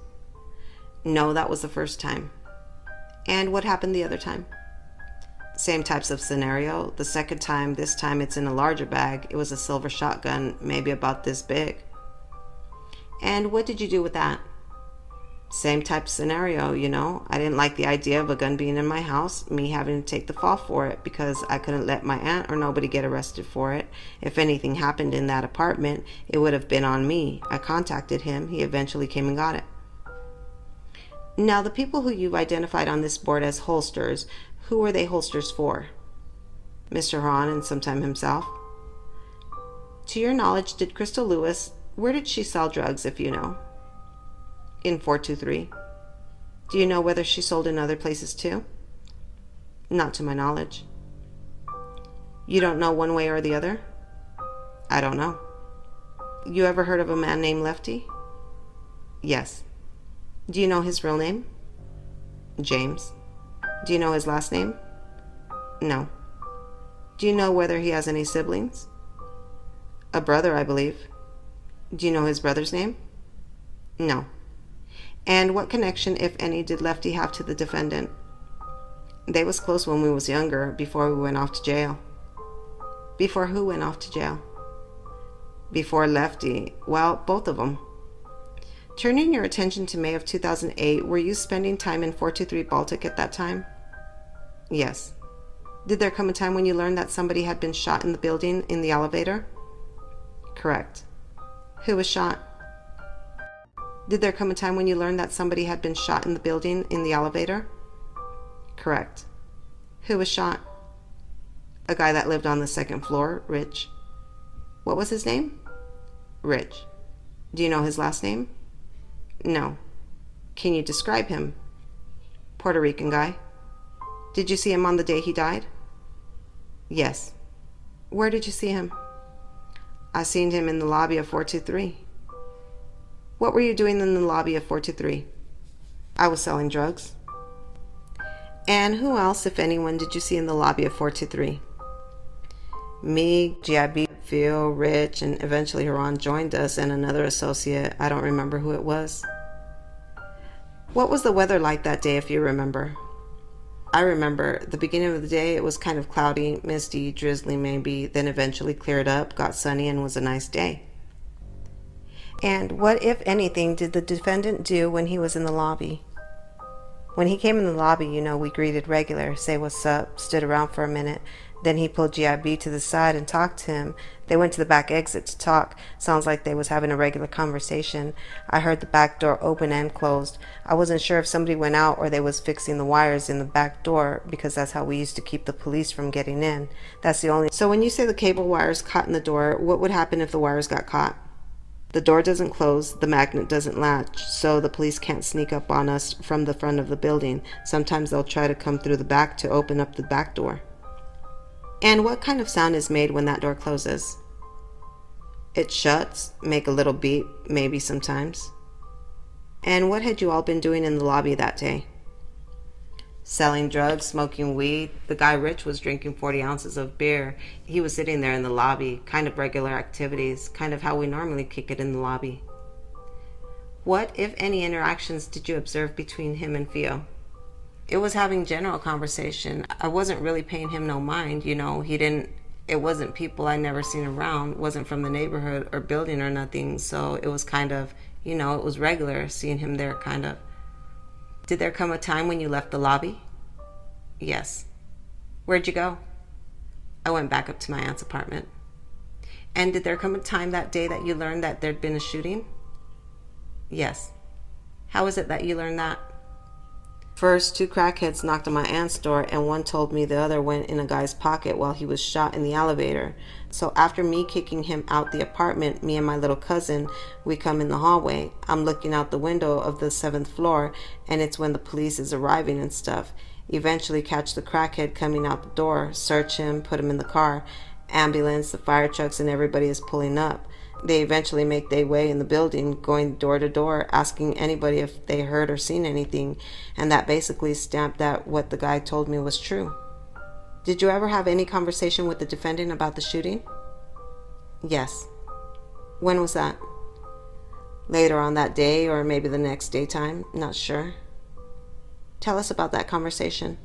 Speaker 1: No, that was the first time. And what happened the other time? Same types of scenario. The second time, this time it's in a larger bag. It was a silver shotgun, maybe about this big. And what did you do with that? Same type of scenario, I didn't like the idea of a gun being in my house, me having to take the fall for it because I couldn't let my aunt or nobody get arrested for it. If anything happened in that apartment, it would have been on me. I contacted him. He eventually came and got it. Now, the people who you've identified on this board as holsters, who were they holsters for? Mr. Hahn and sometime himself. To your knowledge, did Crystal Lewis, where did she sell drugs, if you know? In 423. Do you know whether she sold in other places too? Not to my knowledge. You don't know one way or the other? I don't know. You ever heard of a man named Lefty? Yes. Do you know his real name? James. Do you know his last name? No. Do you know whether he has any siblings? A brother, I believe. Do you know his brother's name? No. And what connection, if any, did Lefty have to the defendant? They was close when we was younger, before we went off to jail. Before who went off to jail? Before Lefty. Well, both of them. Turning your attention to May of 2008, were you spending time in 423 Baltic at that time? Yes. Did there come a time when you learned that somebody had been shot in the building in the elevator? Correct. Who was shot? Did there come a time when you learned that somebody had been shot in the building in the elevator? Correct. Who was shot? A guy that lived on the second floor, Rich. What was his name? Rich. Do you know his last name? No. Can you describe him? Puerto Rican guy. Did you see him on the day he died? Yes. Where did you see him? I seen him in the lobby of 423. What were you doing in the lobby of 423? I was selling drugs. And who else, if anyone, did you see in the lobby of 423? Me, GIB, Phil, Rich, and eventually Haran joined us, and another associate. I don't remember who it was. What was the weather like that day, if you remember? I remember the beginning of the day, it was kind of cloudy, misty, drizzly maybe, then eventually cleared up, got sunny, and was a nice day. And what, if anything, did the defendant do when he was in the lobby? When he came in the lobby, we greeted regular, say what's up, stood around for a minute. Then he pulled GIB to the side and talked to him. They went to the back exit to talk. Sounds like they was having a regular conversation. I heard the back door open and closed. I wasn't sure if somebody went out or they was fixing the wires in the back door, because that's how we used to keep the police from getting in. That's the only... So when you say the cable wires caught in the door, what would happen if the wires got caught? The door doesn't close, the magnet doesn't latch, so the police can't sneak up on us from the front of the building. Sometimes they'll try to come through the back to open up the back door. And what kind of sound is made when that door closes? It shuts, make a little beep, maybe sometimes. And what had you all been doing in the lobby that day? Selling drugs, smoking weed. The guy Rich was drinking 40 ounces of beer. He was sitting there in the lobby, kind of regular activities, kind of how we normally kick it in the lobby. What, if any, interactions did you observe between him and Theo? It was having general conversation. I wasn't really paying him no mind, you know. It wasn't people I never seen around, wasn't from the neighborhood or building or nothing, so it was kind of, you know, it was regular seeing him there, kind of. Did there come a time when you left the lobby? Yes. Where'd you go? I went back up to my aunt's apartment. And did there come a time that day that you learned that there'd been a shooting? Yes. How is it that you learned that? First, 2 crackheads knocked on my aunt's door, and one told me the other went in a guy's pocket while he was shot in the elevator. So after me kicking him out the apartment, me and my little cousin, we come in the hallway. I'm looking out the window of the 7th floor, and it's when the police is arriving and stuff. Eventually catch the crackhead coming out the door, search him, put him in the car. Ambulance, the fire trucks, and everybody is pulling up. They eventually make their way in the building, going door to door, asking anybody if they heard or seen anything, and that basically stamped that what the guy told me was true. Did you ever have any conversation with the defendant about the shooting? Yes. When was that? Later on that day, or maybe the next daytime, not sure. Tell us about that conversation.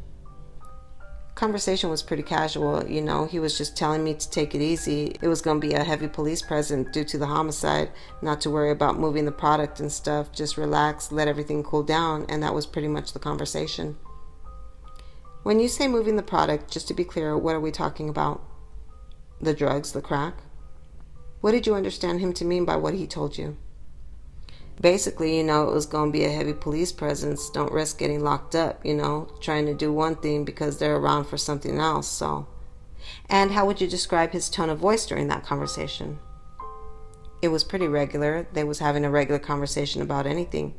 Speaker 1: Conversation was pretty casual, you know. He was just telling me to take it easy. It was going to be a heavy police presence due to the homicide, not to worry about moving the product and stuff, just relax, let everything cool down, and that was pretty much the conversation. When you say moving the product, just to be clear, what are we talking about? The drugs, the crack? What did you understand him to mean by what he told you? Basically, you know, it was going to be a heavy police presence. Don't risk getting locked up, you know, trying to do one thing because they're around for something else, so. And how would you describe his tone of voice during that conversation? It was pretty regular. They was having a regular conversation about anything.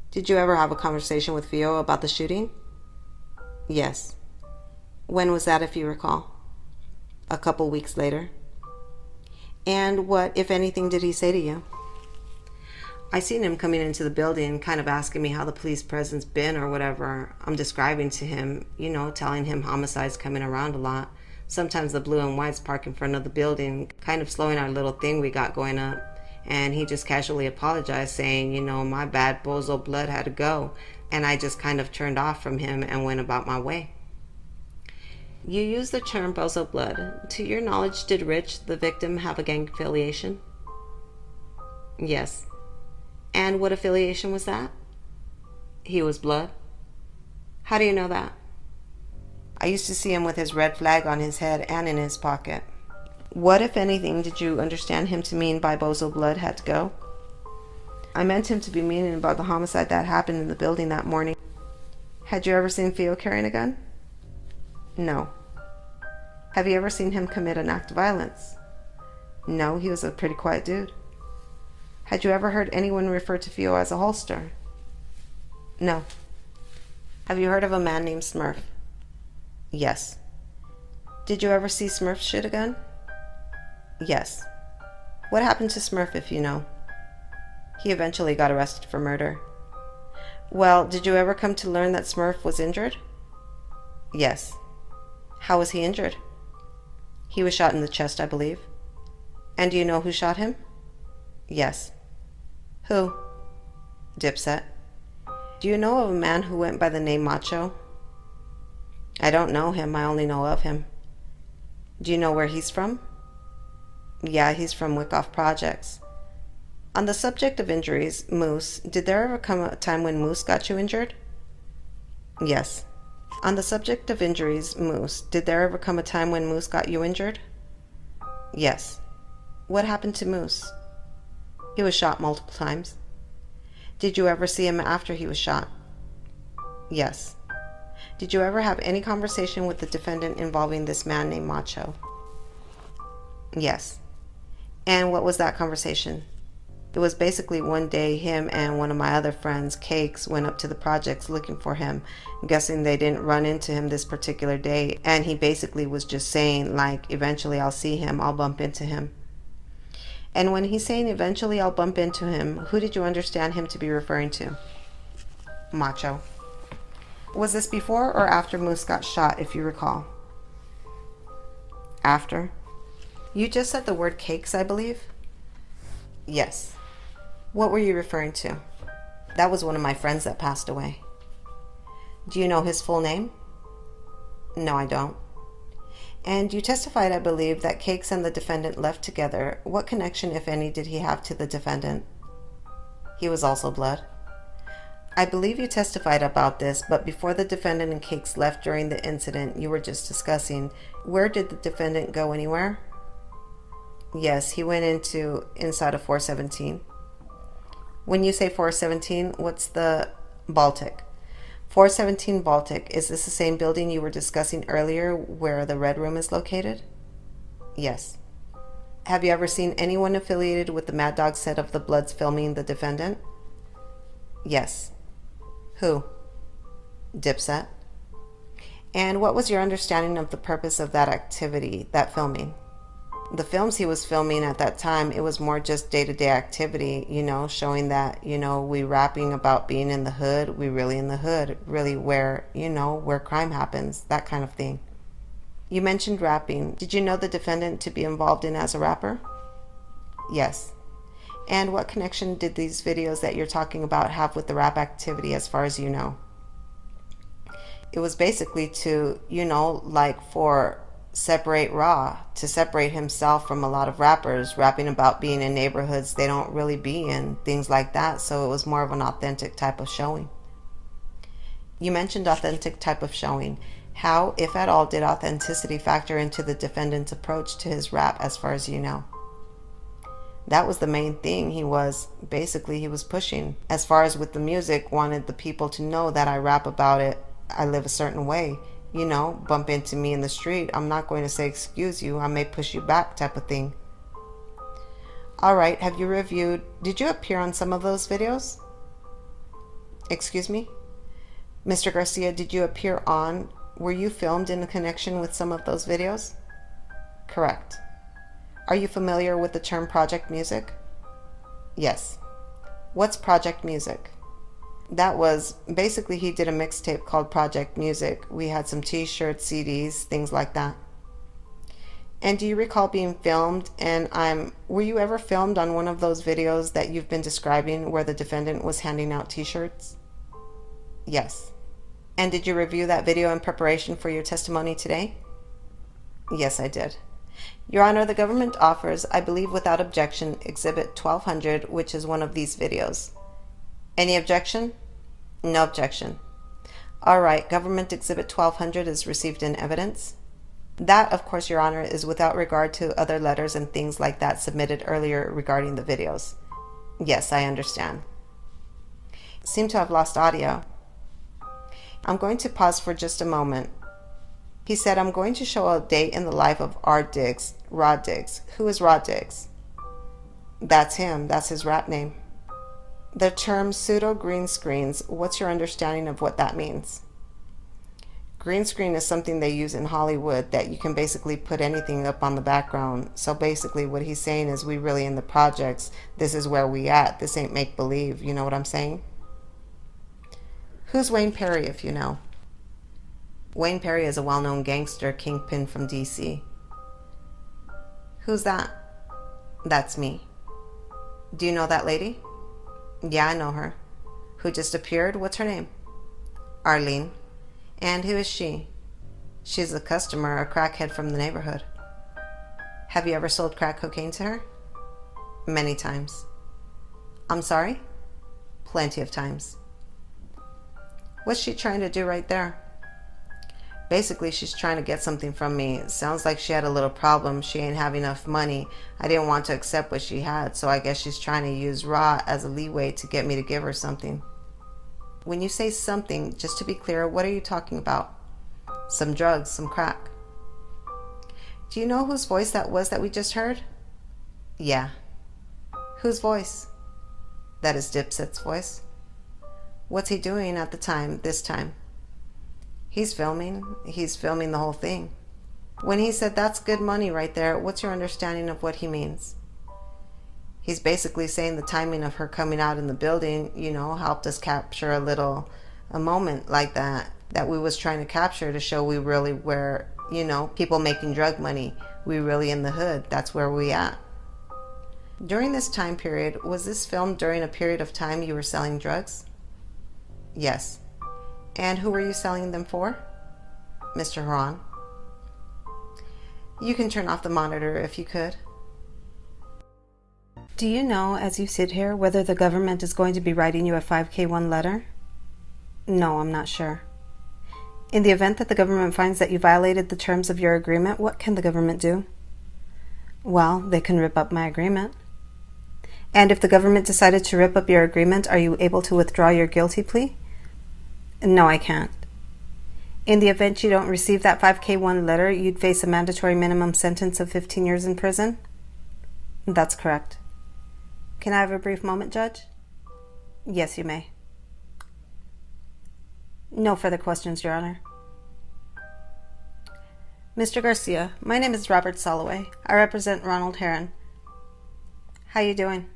Speaker 1: Did you ever have a conversation with Theo about the shooting? Yes. When was that, if you recall? A couple weeks later. And what, if anything, did he say to you? I seen him coming into the building, kind of asking me how the police presence been or whatever. I'm describing to him, you know, telling him homicides coming around a lot. Sometimes the blue and whites park in front of the building, kind of slowing our little thing we got going up. And he just casually apologized, saying, you know, my bad, bozo blood had to go. And I just kind of turned off from him and went about my way. You used the term bozo blood. To your knowledge, did Rich, the victim, have a gang affiliation? Yes. And what affiliation was that? He was blood. How do you know that? I used to see him with his red flag on his head and in his pocket. What, if anything, did you understand him to mean by bozo blood had to go? I meant him to be meaning about the homicide that happened in the building that morning. Had you ever seen Theo carrying a gun? No. Have you ever seen him commit an act of violence? No, he was a pretty quiet dude. Had you ever heard anyone refer to Theo as a holster? No. Have you heard of a man named Smurf? Yes. Did you ever see Smurf shoot a gun? Yes. What happened to Smurf, if you know? He eventually got arrested for murder. Well, did you ever come to learn that Smurf was injured? Yes. How was he injured? He was shot in the chest, I believe. And do you know who shot him? Yes. Who? Dipset. Do you know of a man who went by the name Macho? I don't know him, I only know of him. Do you know where he's from? Yeah, he's from Wyckoff Projects. On the subject of injuries, Moose, did there ever come a time when Moose got you injured? Yes. On the subject of injuries, Moose, did there ever come a time when Moose got you injured? Yes. What happened to Moose? He was shot multiple times. Did you ever see him after he was shot? Yes. Did you ever have any conversation with the defendant involving this man named Macho? Yes. And what was that conversation? It was basically one day him and one of my other friends, Cakes, went up to the projects looking for him. I'm guessing they didn't run into him this particular day, and he basically was just saying, like, eventually I'll see him, I'll bump into him. And when he's saying eventually I'll bump into him, who did you understand him to be referring to? Macho. Was this before or after Moose got shot, if you recall? After. You just said the word Cakes, I believe? Yes. What were you referring to? That was one of my friends that passed away. Do you know his full name? No, I don't. And you testified, I believe, that Cakes and the defendant left together. What connection, if any, did he have to the defendant? He was also blood. I believe you testified about this, but before the defendant and Cakes left during the incident you were just discussing, where did the defendant go? Anywhere? Yes, he went inside of 417. When you say 417, what's the Baltic? 417 Baltic, is this the same building you were discussing earlier where the Red Room is located? Yes. Have you ever seen anyone affiliated with the Mad Dog set of the Bloods filming the defendant? Yes. Who? Dipset. And what was your understanding of the purpose of that activity, that filming? The films he was filming at that time, it was more just day-to-day activity, showing that, we rapping about being in the hood, we really in the hood, really where, where crime happens, that kind of thing. You mentioned rapping. Did you know the defendant to be involved in as a rapper? Yes. And what connection did these videos that you're talking about have with the rap activity as far as you know? It was basically to, for separate Raw, to separate himself from a lot of rappers, rapping about being in neighborhoods they don't really be in, things like that, so it was more of an authentic type of showing. You mentioned authentic type of showing. How, if at all, did authenticity factor into the defendant's approach to his rap as far as you know? That was the main thing he was pushing. As far as with the music, wanted the people to know that I rap about it, I live a certain way. Bump into me in the street, I'm not going to say excuse you, I may push you back type of thing. Alright, did you appear on some of those videos? Excuse me? Mr. Garcia, did you appear on, were you filmed in connection with some of those videos? Correct. Are you familiar with the term project music? Yes. What's project music? That was, basically he did a mixtape called Project Music. We had some t-shirts, CDs, things like that. And do you recall being filmed, were you ever filmed on one of those videos that you've been describing where the defendant was handing out t-shirts? Yes. And did you review that video in preparation for your testimony today? Yes, I did. Your Honor, the government offers, I believe without objection, Exhibit 1200, which is one of these videos. Any objection? No objection. All right, Government Exhibit 1200 is received in evidence. That, of course, Your Honor, is without regard to other letters and things like that submitted earlier regarding the videos. Yes, I understand. Seem to have lost audio. I'm going to pause for just a moment. He said, I'm going to show a day in the life of Rod Diggs. Who is Rod Diggs? That's him. That's his rap name. The term pseudo green screens, what's your understanding of what that means? Green screen is something they use in Hollywood that you can basically put anything up on the background. So basically what he's saying is we really in the projects, this is where we at. This ain't make believe, you know what I'm saying? Who's Wayne Perry, if you know? Wayne Perry is a well-known gangster kingpin from DC. Who's that? That's me. Do you know that lady? Yeah, I know her. Who just appeared? What's her name? Arlene. And who is she? She's a customer, a crackhead from the neighborhood. Have you ever sold crack cocaine to her? Many times. I'm sorry? Plenty of times. What's she trying to do right there? Basically, she's trying to get something from me. It sounds like she had a little problem. She ain't have enough money. I didn't want to accept what she had, so I guess she's trying to use Ra as a leeway to get me to give her something. When you say something, just to be clear, what are you talking about? Some drugs, some crack. Do you know whose voice that was that we just heard? Yeah. Whose voice? That is Dipset's voice. What's he doing at the time, this time? He's filming. He's filming the whole thing. When he said that's good money right there, what's your understanding of what he means? He's basically saying the timing of her coming out in the building, helped us capture a moment like that we was trying to capture to show we really were, people making drug money. We really in the hood. That's where we at. During this time period, was this filmed during a period of time you were selling drugs? Yes. And who were you selling them for? Mr. Huron. You can turn off the monitor if you could. Do you know, as you sit here, whether the government is going to be writing you a 5K1 letter? No, I'm not sure. In the event that the government finds that you violated the terms of your agreement, what can the government do? Well, they can rip up my agreement. And if the government decided to rip up your agreement, are you able to withdraw your guilty plea? No, I can't. In the event you don't receive that 5K1 letter, you'd face a mandatory minimum sentence of 15 years in prison? That's correct. Can I have a brief moment, Judge? Yes, you may. No further questions, Your Honor. Mr. Garcia, my name is Robert Soloway. I represent Ronald Heron. How you doing?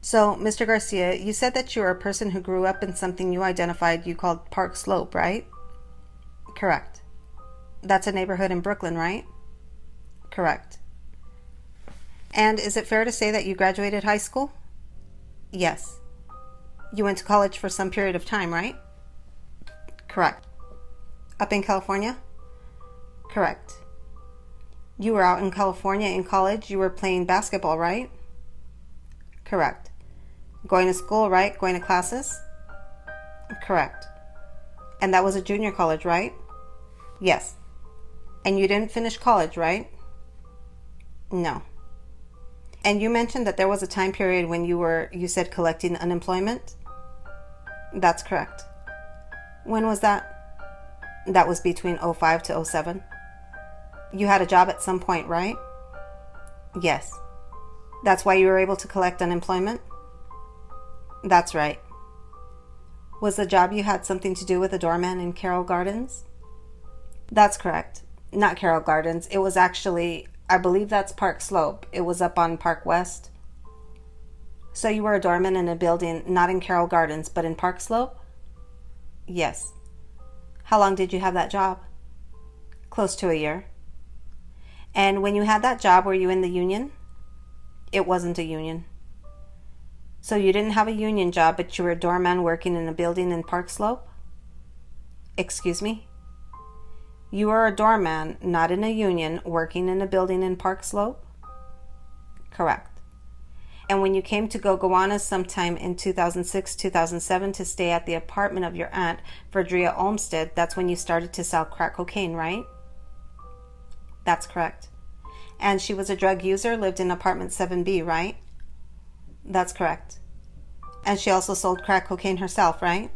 Speaker 1: So, Mr. Garcia, you said that you are a person who grew up in something you identified you called Park Slope, right? Correct. That's a neighborhood in Brooklyn, right? Correct. And is it fair to say that you graduated high school? Yes. You went to college for some period of time, right? Correct. Up in California? Correct. You were out in California in college. You were playing basketball, right? Correct. Going to school, right? Going to classes? Correct. And that was a junior college, right? Yes. And you didn't finish college, right? No. And you mentioned that there was a time period when you said collecting unemployment? That's correct. When was that? That was between 05 to 07. You had a job at some point, right? Yes. That's why you were able to collect unemployment? That's right. Was the job you had something to do with a doorman in Carroll Gardens? That's correct. Not Carroll Gardens. It was actually, I believe that's Park Slope. It was up on Park West. So you were a doorman in a building not in Carroll Gardens, but in Park Slope? Yes. How long did you have that job? Close to a year. And when you had that job, were you in the union? It wasn't a union. So you didn't have a union job, but you were a doorman working in a building in Park Slope? Excuse me? You were a doorman, not in a union, working in a building in Park Slope? Correct. And when you came to Gogowana sometime in 2006, 2007 to stay at the apartment of your aunt, Verdria Olmsted, that's when you started to sell crack cocaine, right? That's correct. And she was a drug user, lived in apartment 7B, right? That's correct. And she also sold crack cocaine herself, right?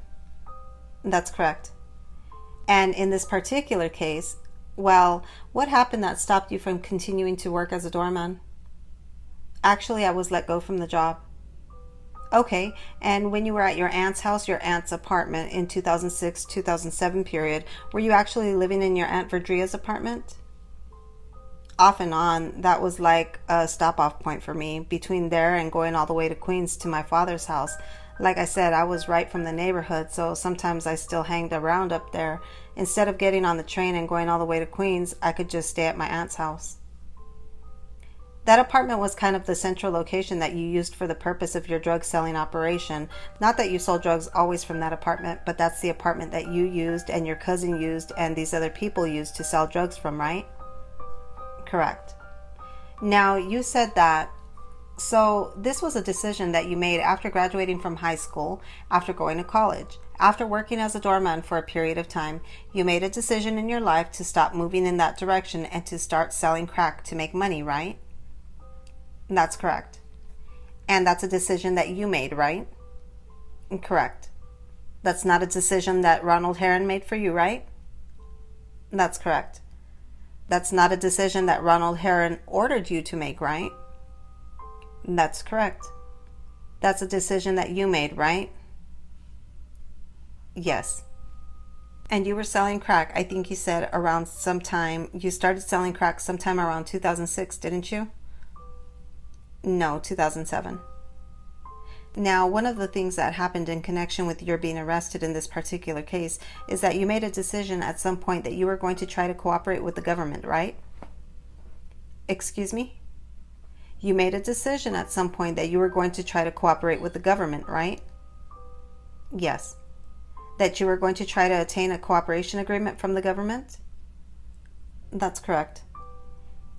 Speaker 1: That's correct. And in this particular case, well, what happened that stopped you from continuing to work as a doorman? Actually, I was let go from the job. Okay, and when you were at your aunt's house, your aunt's apartment in 2006-2007 period, were you actually living in your Aunt Verdria's apartment? Off and on, that was like a stop-off point for me, between there and going all the way to Queens to my father's house. Like I said, I was right from the neighborhood, so sometimes I still hanged around up there. Instead of getting on the train and going all the way to Queens, I could just stay at my aunt's house. That apartment was kind of the central location that you used for the purpose of your drug selling operation. Not that you sold drugs always from that apartment, but that's the apartment that you used and your cousin used and these other people used to sell drugs from, right? Correct. Now, you said that, so this was a decision that you made after graduating from high school, after going to college, After working as a doorman for a period of time, you made a decision in your life to stop moving in that direction and to start selling crack to make money, right? That's correct. And that's a decision that you made, right? Correct. That's not a decision that Ronald Heron made for you, right? That's correct. That's not a decision that Ronald Heron ordered you to make, right? That's correct. That's a decision that you made, right? Yes. And you were selling crack, I think you said around sometime, you started selling crack sometime around 2006, didn't you? No, 2007. Now, one of the things that happened in connection with your being arrested in this particular case is that you made a decision at some point that you were going to try to cooperate with the government, right? Excuse me? You made a decision at some point that you were going to try to cooperate with the government, right? Yes. That you were going to try to attain a cooperation agreement from the government? That's correct.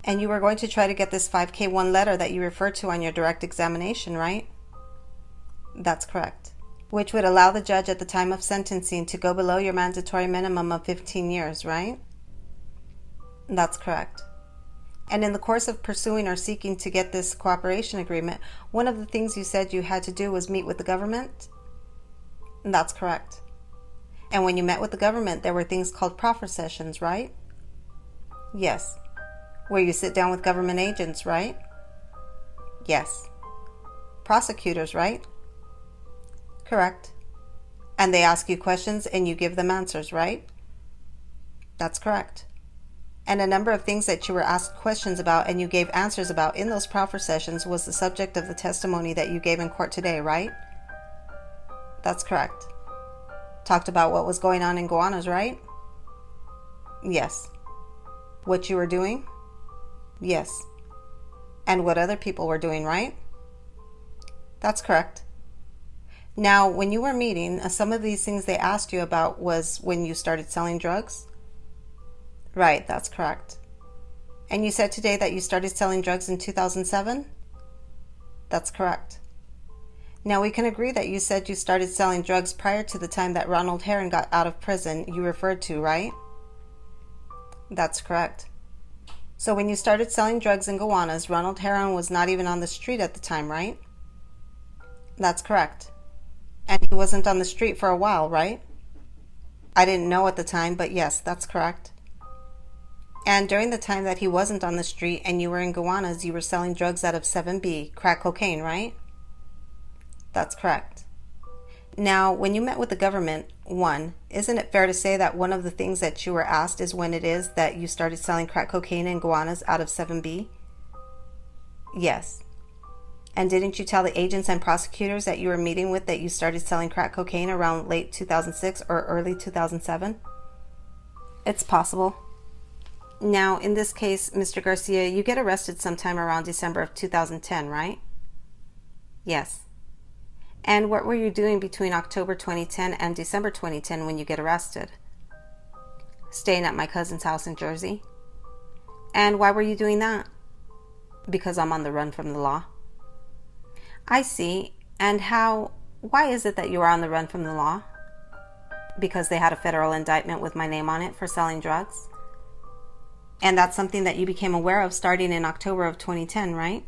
Speaker 1: And you were going to try to get this 5K1 letter that you referred to on your direct examination, right? That's correct. Which would allow the judge at the time of sentencing to go below your mandatory minimum of 15 years, right? That's correct. And in the course of pursuing or seeking to get this cooperation agreement, one of the things you said you had to do was meet with the government? That's correct. And when you met with the government, there were things called proffer sessions, right? Yes. Where you sit down with government agents, right? Yes. Prosecutors, right? Correct. And they ask you questions and you give them answers, right? That's correct. And a number of things that you were asked questions about and you gave answers about in those proffer sessions was the subject of the testimony that you gave in court today, right? That's correct. Talked about what was going on in Gowanus, right? Yes. What you were doing? Yes. And what other people were doing, right? That's correct. Now, when you were meeting, some of these things they asked you about was when you started selling drugs? Right, that's correct. And you said today that you started selling drugs in 2007? That's correct. Now, we can agree that you said you started selling drugs prior to the time that Ronald Heron got out of prison you referred to, right? That's correct. So when you started selling drugs in Gowanus, Ronald Heron was not even on the street at the time, right? That's correct. And he wasn't on the street for a while, right? I didn't know at the time, but yes, that's correct. And during the time that he wasn't on the street and you were in Gowanus, you were selling drugs out of 7B, crack cocaine, right? That's correct. Now, when you met with the government, one, isn't it fair to say that one of the things that you were asked is when it is that you started selling crack cocaine in Gowanus out of 7B? Yes. And didn't you tell the agents and prosecutors that you were meeting with that you started selling crack cocaine around late 2006 or early 2007? It's possible. Now, in this case, Mr. Garcia, you get arrested sometime around December of 2010, right? Yes. And what were you doing between October 2010 and December 2010 when you get arrested? Staying at my cousin's house in Jersey. And why were you doing that? Because I'm on the run from the law. I see. And why is it that you are on the run from the law? Because they had a federal indictment with my name on it for selling drugs? And that's something that you became aware of starting in October of 2010, right?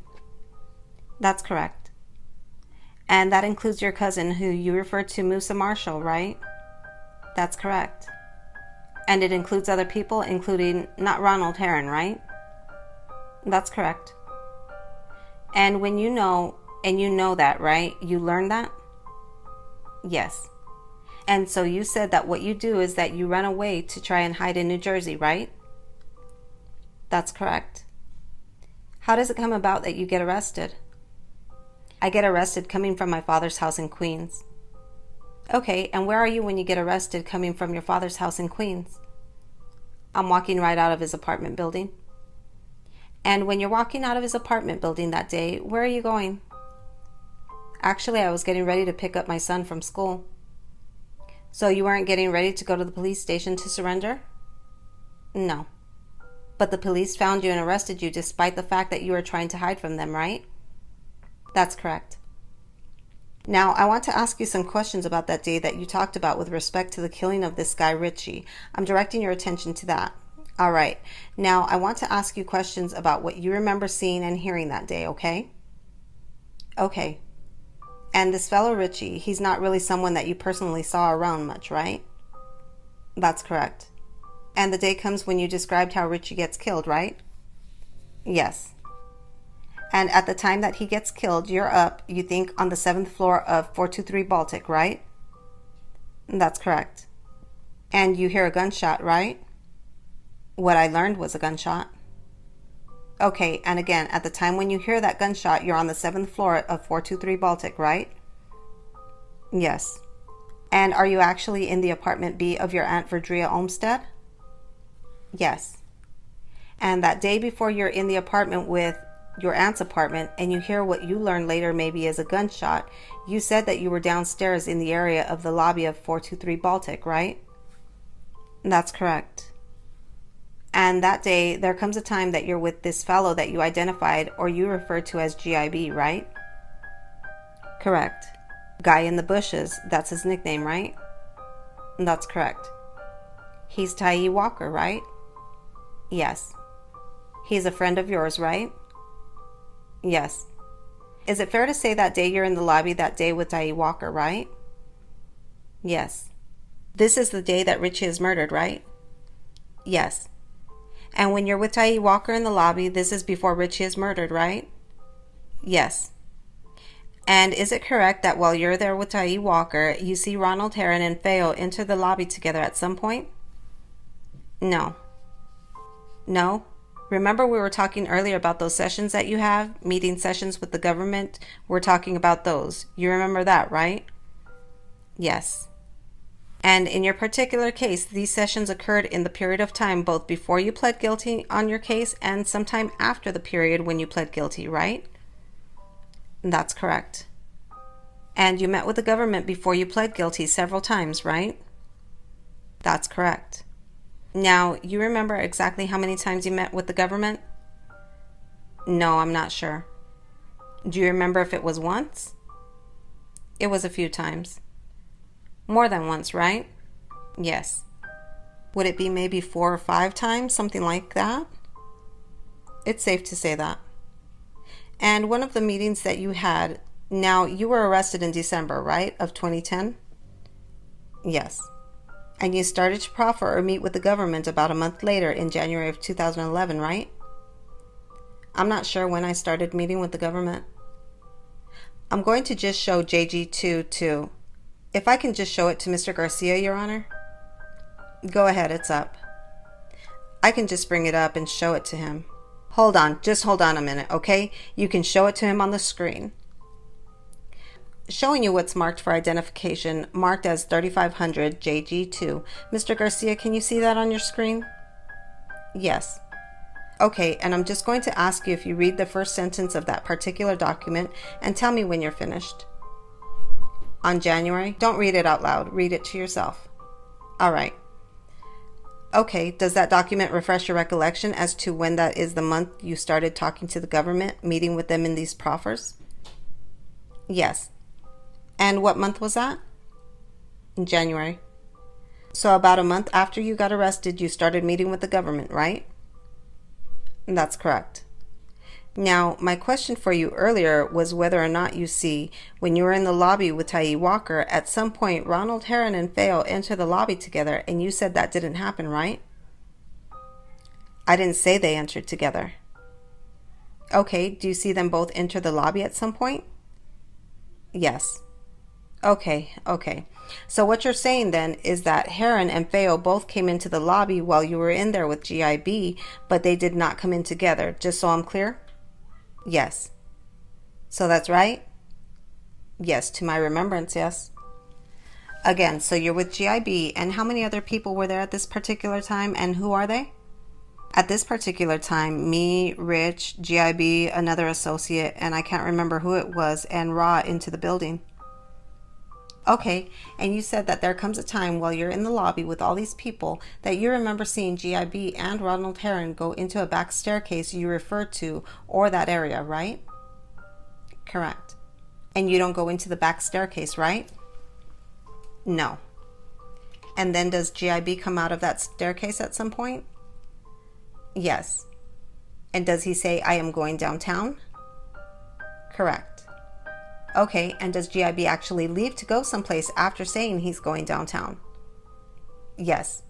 Speaker 1: That's correct. And that includes your cousin who you referred to, Musa Marshall, right? That's correct. And it includes other people, including not Ronald Heron, right? That's correct. And when you know that, right? You learned that? Yes. And so you said that what you do is that you run away to try and hide in New Jersey, right? That's correct. How does it come about that you get arrested? I get arrested coming from my father's house in Queens. Okay, and where are you when you get arrested coming from your father's house in Queens? I'm walking right out of his apartment building. And when you're walking out of his apartment building that day, where are you going? Actually, I was getting ready to pick up my son from school. So you weren't getting ready to go to the police station to surrender? No. But the police found you and arrested you despite the fact that you were trying to hide from them, right? That's correct. Now, I want to ask you some questions about that day that you talked about with respect to the killing of this guy, Richie. I'm directing your attention to that. All right. Now, I want to ask you questions about what you remember seeing and hearing that day, okay? Okay. And this fellow Richie, he's not really someone that you personally saw around much, right? That's correct. And the day comes when you described how Richie gets killed, right? Yes. And at the time that he gets killed, you're up, you think, on the 7th floor of 423 Baltic, right? That's correct. And you hear a gunshot, right? What I learned was a gunshot. Okay, and again, at the time when you hear that gunshot, you're on the 7th floor of 423 Baltic, right? Yes. And are you actually in the apartment B of your Aunt Verdria Olmsted? Yes. And that day before you're in the apartment with your aunt's apartment and you hear what you learn later maybe is a gunshot, you said that you were downstairs in the area of the lobby of 423 Baltic, right? That's correct. And that day, there comes a time that you're with this fellow that you identified or you referred to as GIB, right? Correct. Guy in the bushes, that's his nickname, right? That's correct. He's Tyee Walker, right? Yes. He's a friend of yours, right? Yes. Is it fair to say that day you're in the lobby that day with Tyee Walker, right? Yes. This is the day that Richie is murdered, right? Yes. And when you're with Tyee Walker in the lobby, this is before Richie is murdered, right? Yes. And is it correct that while you're there with Tyee Walker, you see Ronald Heron and Feo enter the lobby together at some point? No. No? Remember we were talking earlier about those sessions that you have, meeting sessions with the government? We're talking about those. You remember that, right? Yes. And in your particular case, these sessions occurred in the period of time both before you pled guilty on your case and sometime after the period when you pled guilty, right? That's correct. And you met with the government before you pled guilty several times, right? That's correct. Now, you remember exactly how many times you met with the government? No, I'm not sure. Do you remember if it was once? It was a few times. More than once, right? Yes. Would it be maybe 4 or 5 times, something like that? It's safe to say that. And one of the meetings that you had, now you were arrested in December, right, of 2010? Yes. And you started to proffer or meet with the government about a month later in January of 2011, right? I'm not sure when I started meeting with the government. I'm going to just show JG2 too. If I can just show it to Mr. Garcia, Your Honor? Go ahead, it's up. I can just bring it up and show it to him. Hold on, just hold on a minute, okay? You can show it to him on the screen. Showing you what's marked for identification, marked as 3500 JG2. Mr. Garcia, can you see that on your screen? Yes. Okay, and I'm just going to ask you if you read the first sentence of that particular document and tell me when you're finished. On January? Don't read it out loud. Read it to yourself. All right. Okay, does that document refresh your recollection as to when that is the month you started talking to the government, meeting with them in these proffers? Yes. And what month was that? In January. So about a month after you got arrested, you started meeting with the government, right? That's correct. Now, my question for you earlier was whether or not you see, when you were in the lobby with Tyee Walker, at some point Ronald Heron and Feo enter the lobby together, and you said that didn't happen, right? I didn't say they entered together. Okay, do you see them both enter the lobby at some point? Yes. Okay. So what you're saying then is that Heron and Feo both came into the lobby while you were in there with GIB, but they did not come in together, just so I'm clear? Yes. So that's right? Yes, to my remembrance, yes. Again, so you're with GIB, and how many other people were there at this particular time, and who are they? At this particular time, me, Rich, GIB, another associate, and I can't remember who it was, and Ra into the building. Okay, and you said that there comes a time while you're in the lobby with all these people that you remember seeing GIB and Ronald Heron go into a back staircase you referred to, or that area, right? Correct. And you don't go into the back staircase, right? No. And then does GIB come out of that staircase at some point? Yes. And does he say, I am going downtown? Correct. Okay, and does GIB actually leave to go someplace after saying he's going downtown? Yes.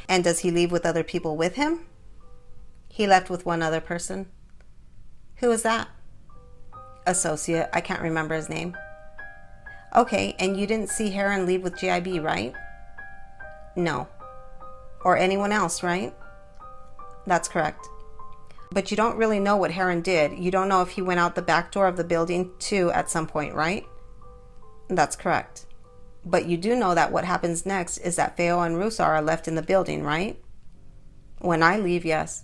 Speaker 1: And does he leave with other people with him? He left with one other person. Who is that? Associate. I can't remember his name. Okay, and you didn't see Heron leave with GIB, right? No. Or anyone else, right? That's correct. But you don't really know what Heron did. You don't know if he went out the back door of the building too at some point, right? That's correct. But you do know that what happens next is that Feo and Russo are left in the building, right? When I leave, yes.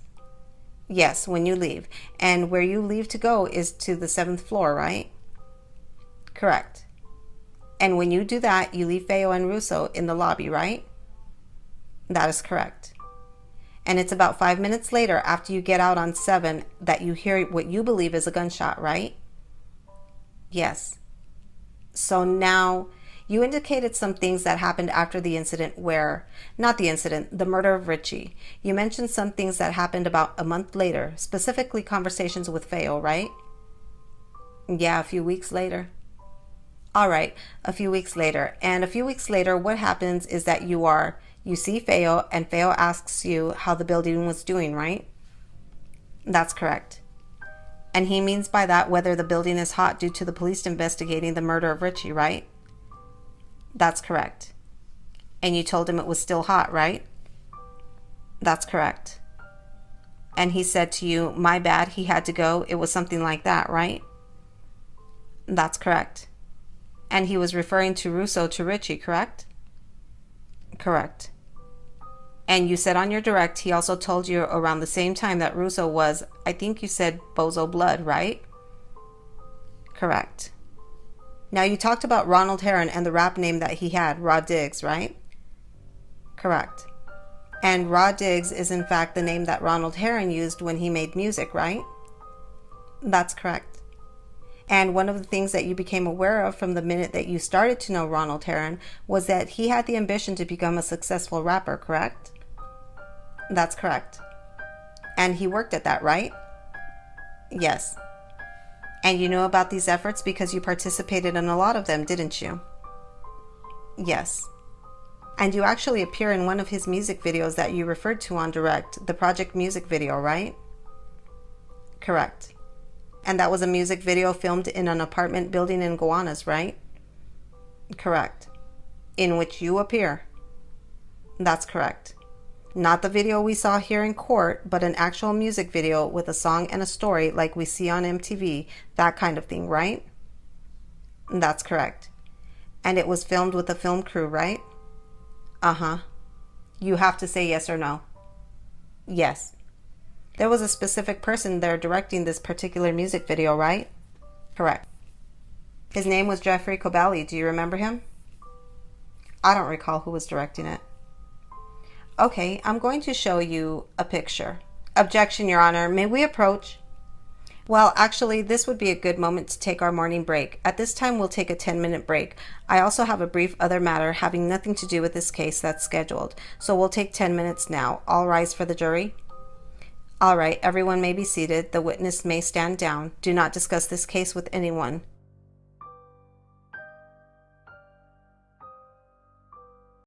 Speaker 1: Yes, when you leave. And where you leave to go is to the 7th floor, right? Correct. And when you do that, you leave Feo and Russo in the lobby, right? That is correct. And it's about 5 minutes later after you get out on 7 that you hear what you believe is a gunshot, right? Yes. So now you indicated some things that happened after the incident where, not the incident, the murder of Richie. You mentioned some things that happened about a month later, specifically conversations with Feo, right? Yeah, a few weeks later. All right, a few weeks later. And a few weeks later, what happens is that you see Feo, and Feo asks you how the building was doing, right? That's correct. And he means by that whether the building is hot due to the police investigating the murder of Richie, right? That's correct. And you told him it was still hot, right? That's correct. And he said to you, my bad, he had to go. It was something like that, right? That's correct. And he was referring to Russo to Richie, correct? Correct. And you said on your direct, he also told you around the same time that Russo was, I think you said Bozo Blood, right? Correct. Now you talked about Ronald Heron and the rap name that he had, Raw Diggs, right? Correct. And Raw Diggs is in fact the name that Ronald Heron used when he made music, right? That's correct. And one of the things that you became aware of from the minute that you started to know Ronald Heron was that he had the ambition to become a successful rapper, correct? That's correct. And he worked at that, right? Yes. And you knew about these efforts because you participated in a lot of them, didn't you? Yes. And you actually appear in one of his music videos that you referred to on direct, the Project music video, right? Correct. And that was a music video filmed in an apartment building in Gowanus, right? Correct. In which you appear. That's correct. Not the video we saw here in court, but an actual music video with a song and a story like we see on MTV, that kind of thing, right? That's correct. And it was filmed with a film crew, right? Uh-huh. You have to say yes or no. Yes. There was a specific person there directing this particular music video, right? Correct. His name was Jeffrey Cobelli. Do you remember him? I don't recall who was directing it. Okay, I'm going to show you a picture. Objection, Your Honor. May we approach? Well, actually, this would be a good moment to take our morning break. At this time, we'll take a 10-minute break. I also have a brief other matter having nothing to do with this case that's scheduled. So we'll take 10 minutes now. All rise for the jury. All right, everyone may be seated. The witness may stand down. Do not discuss this case with anyone.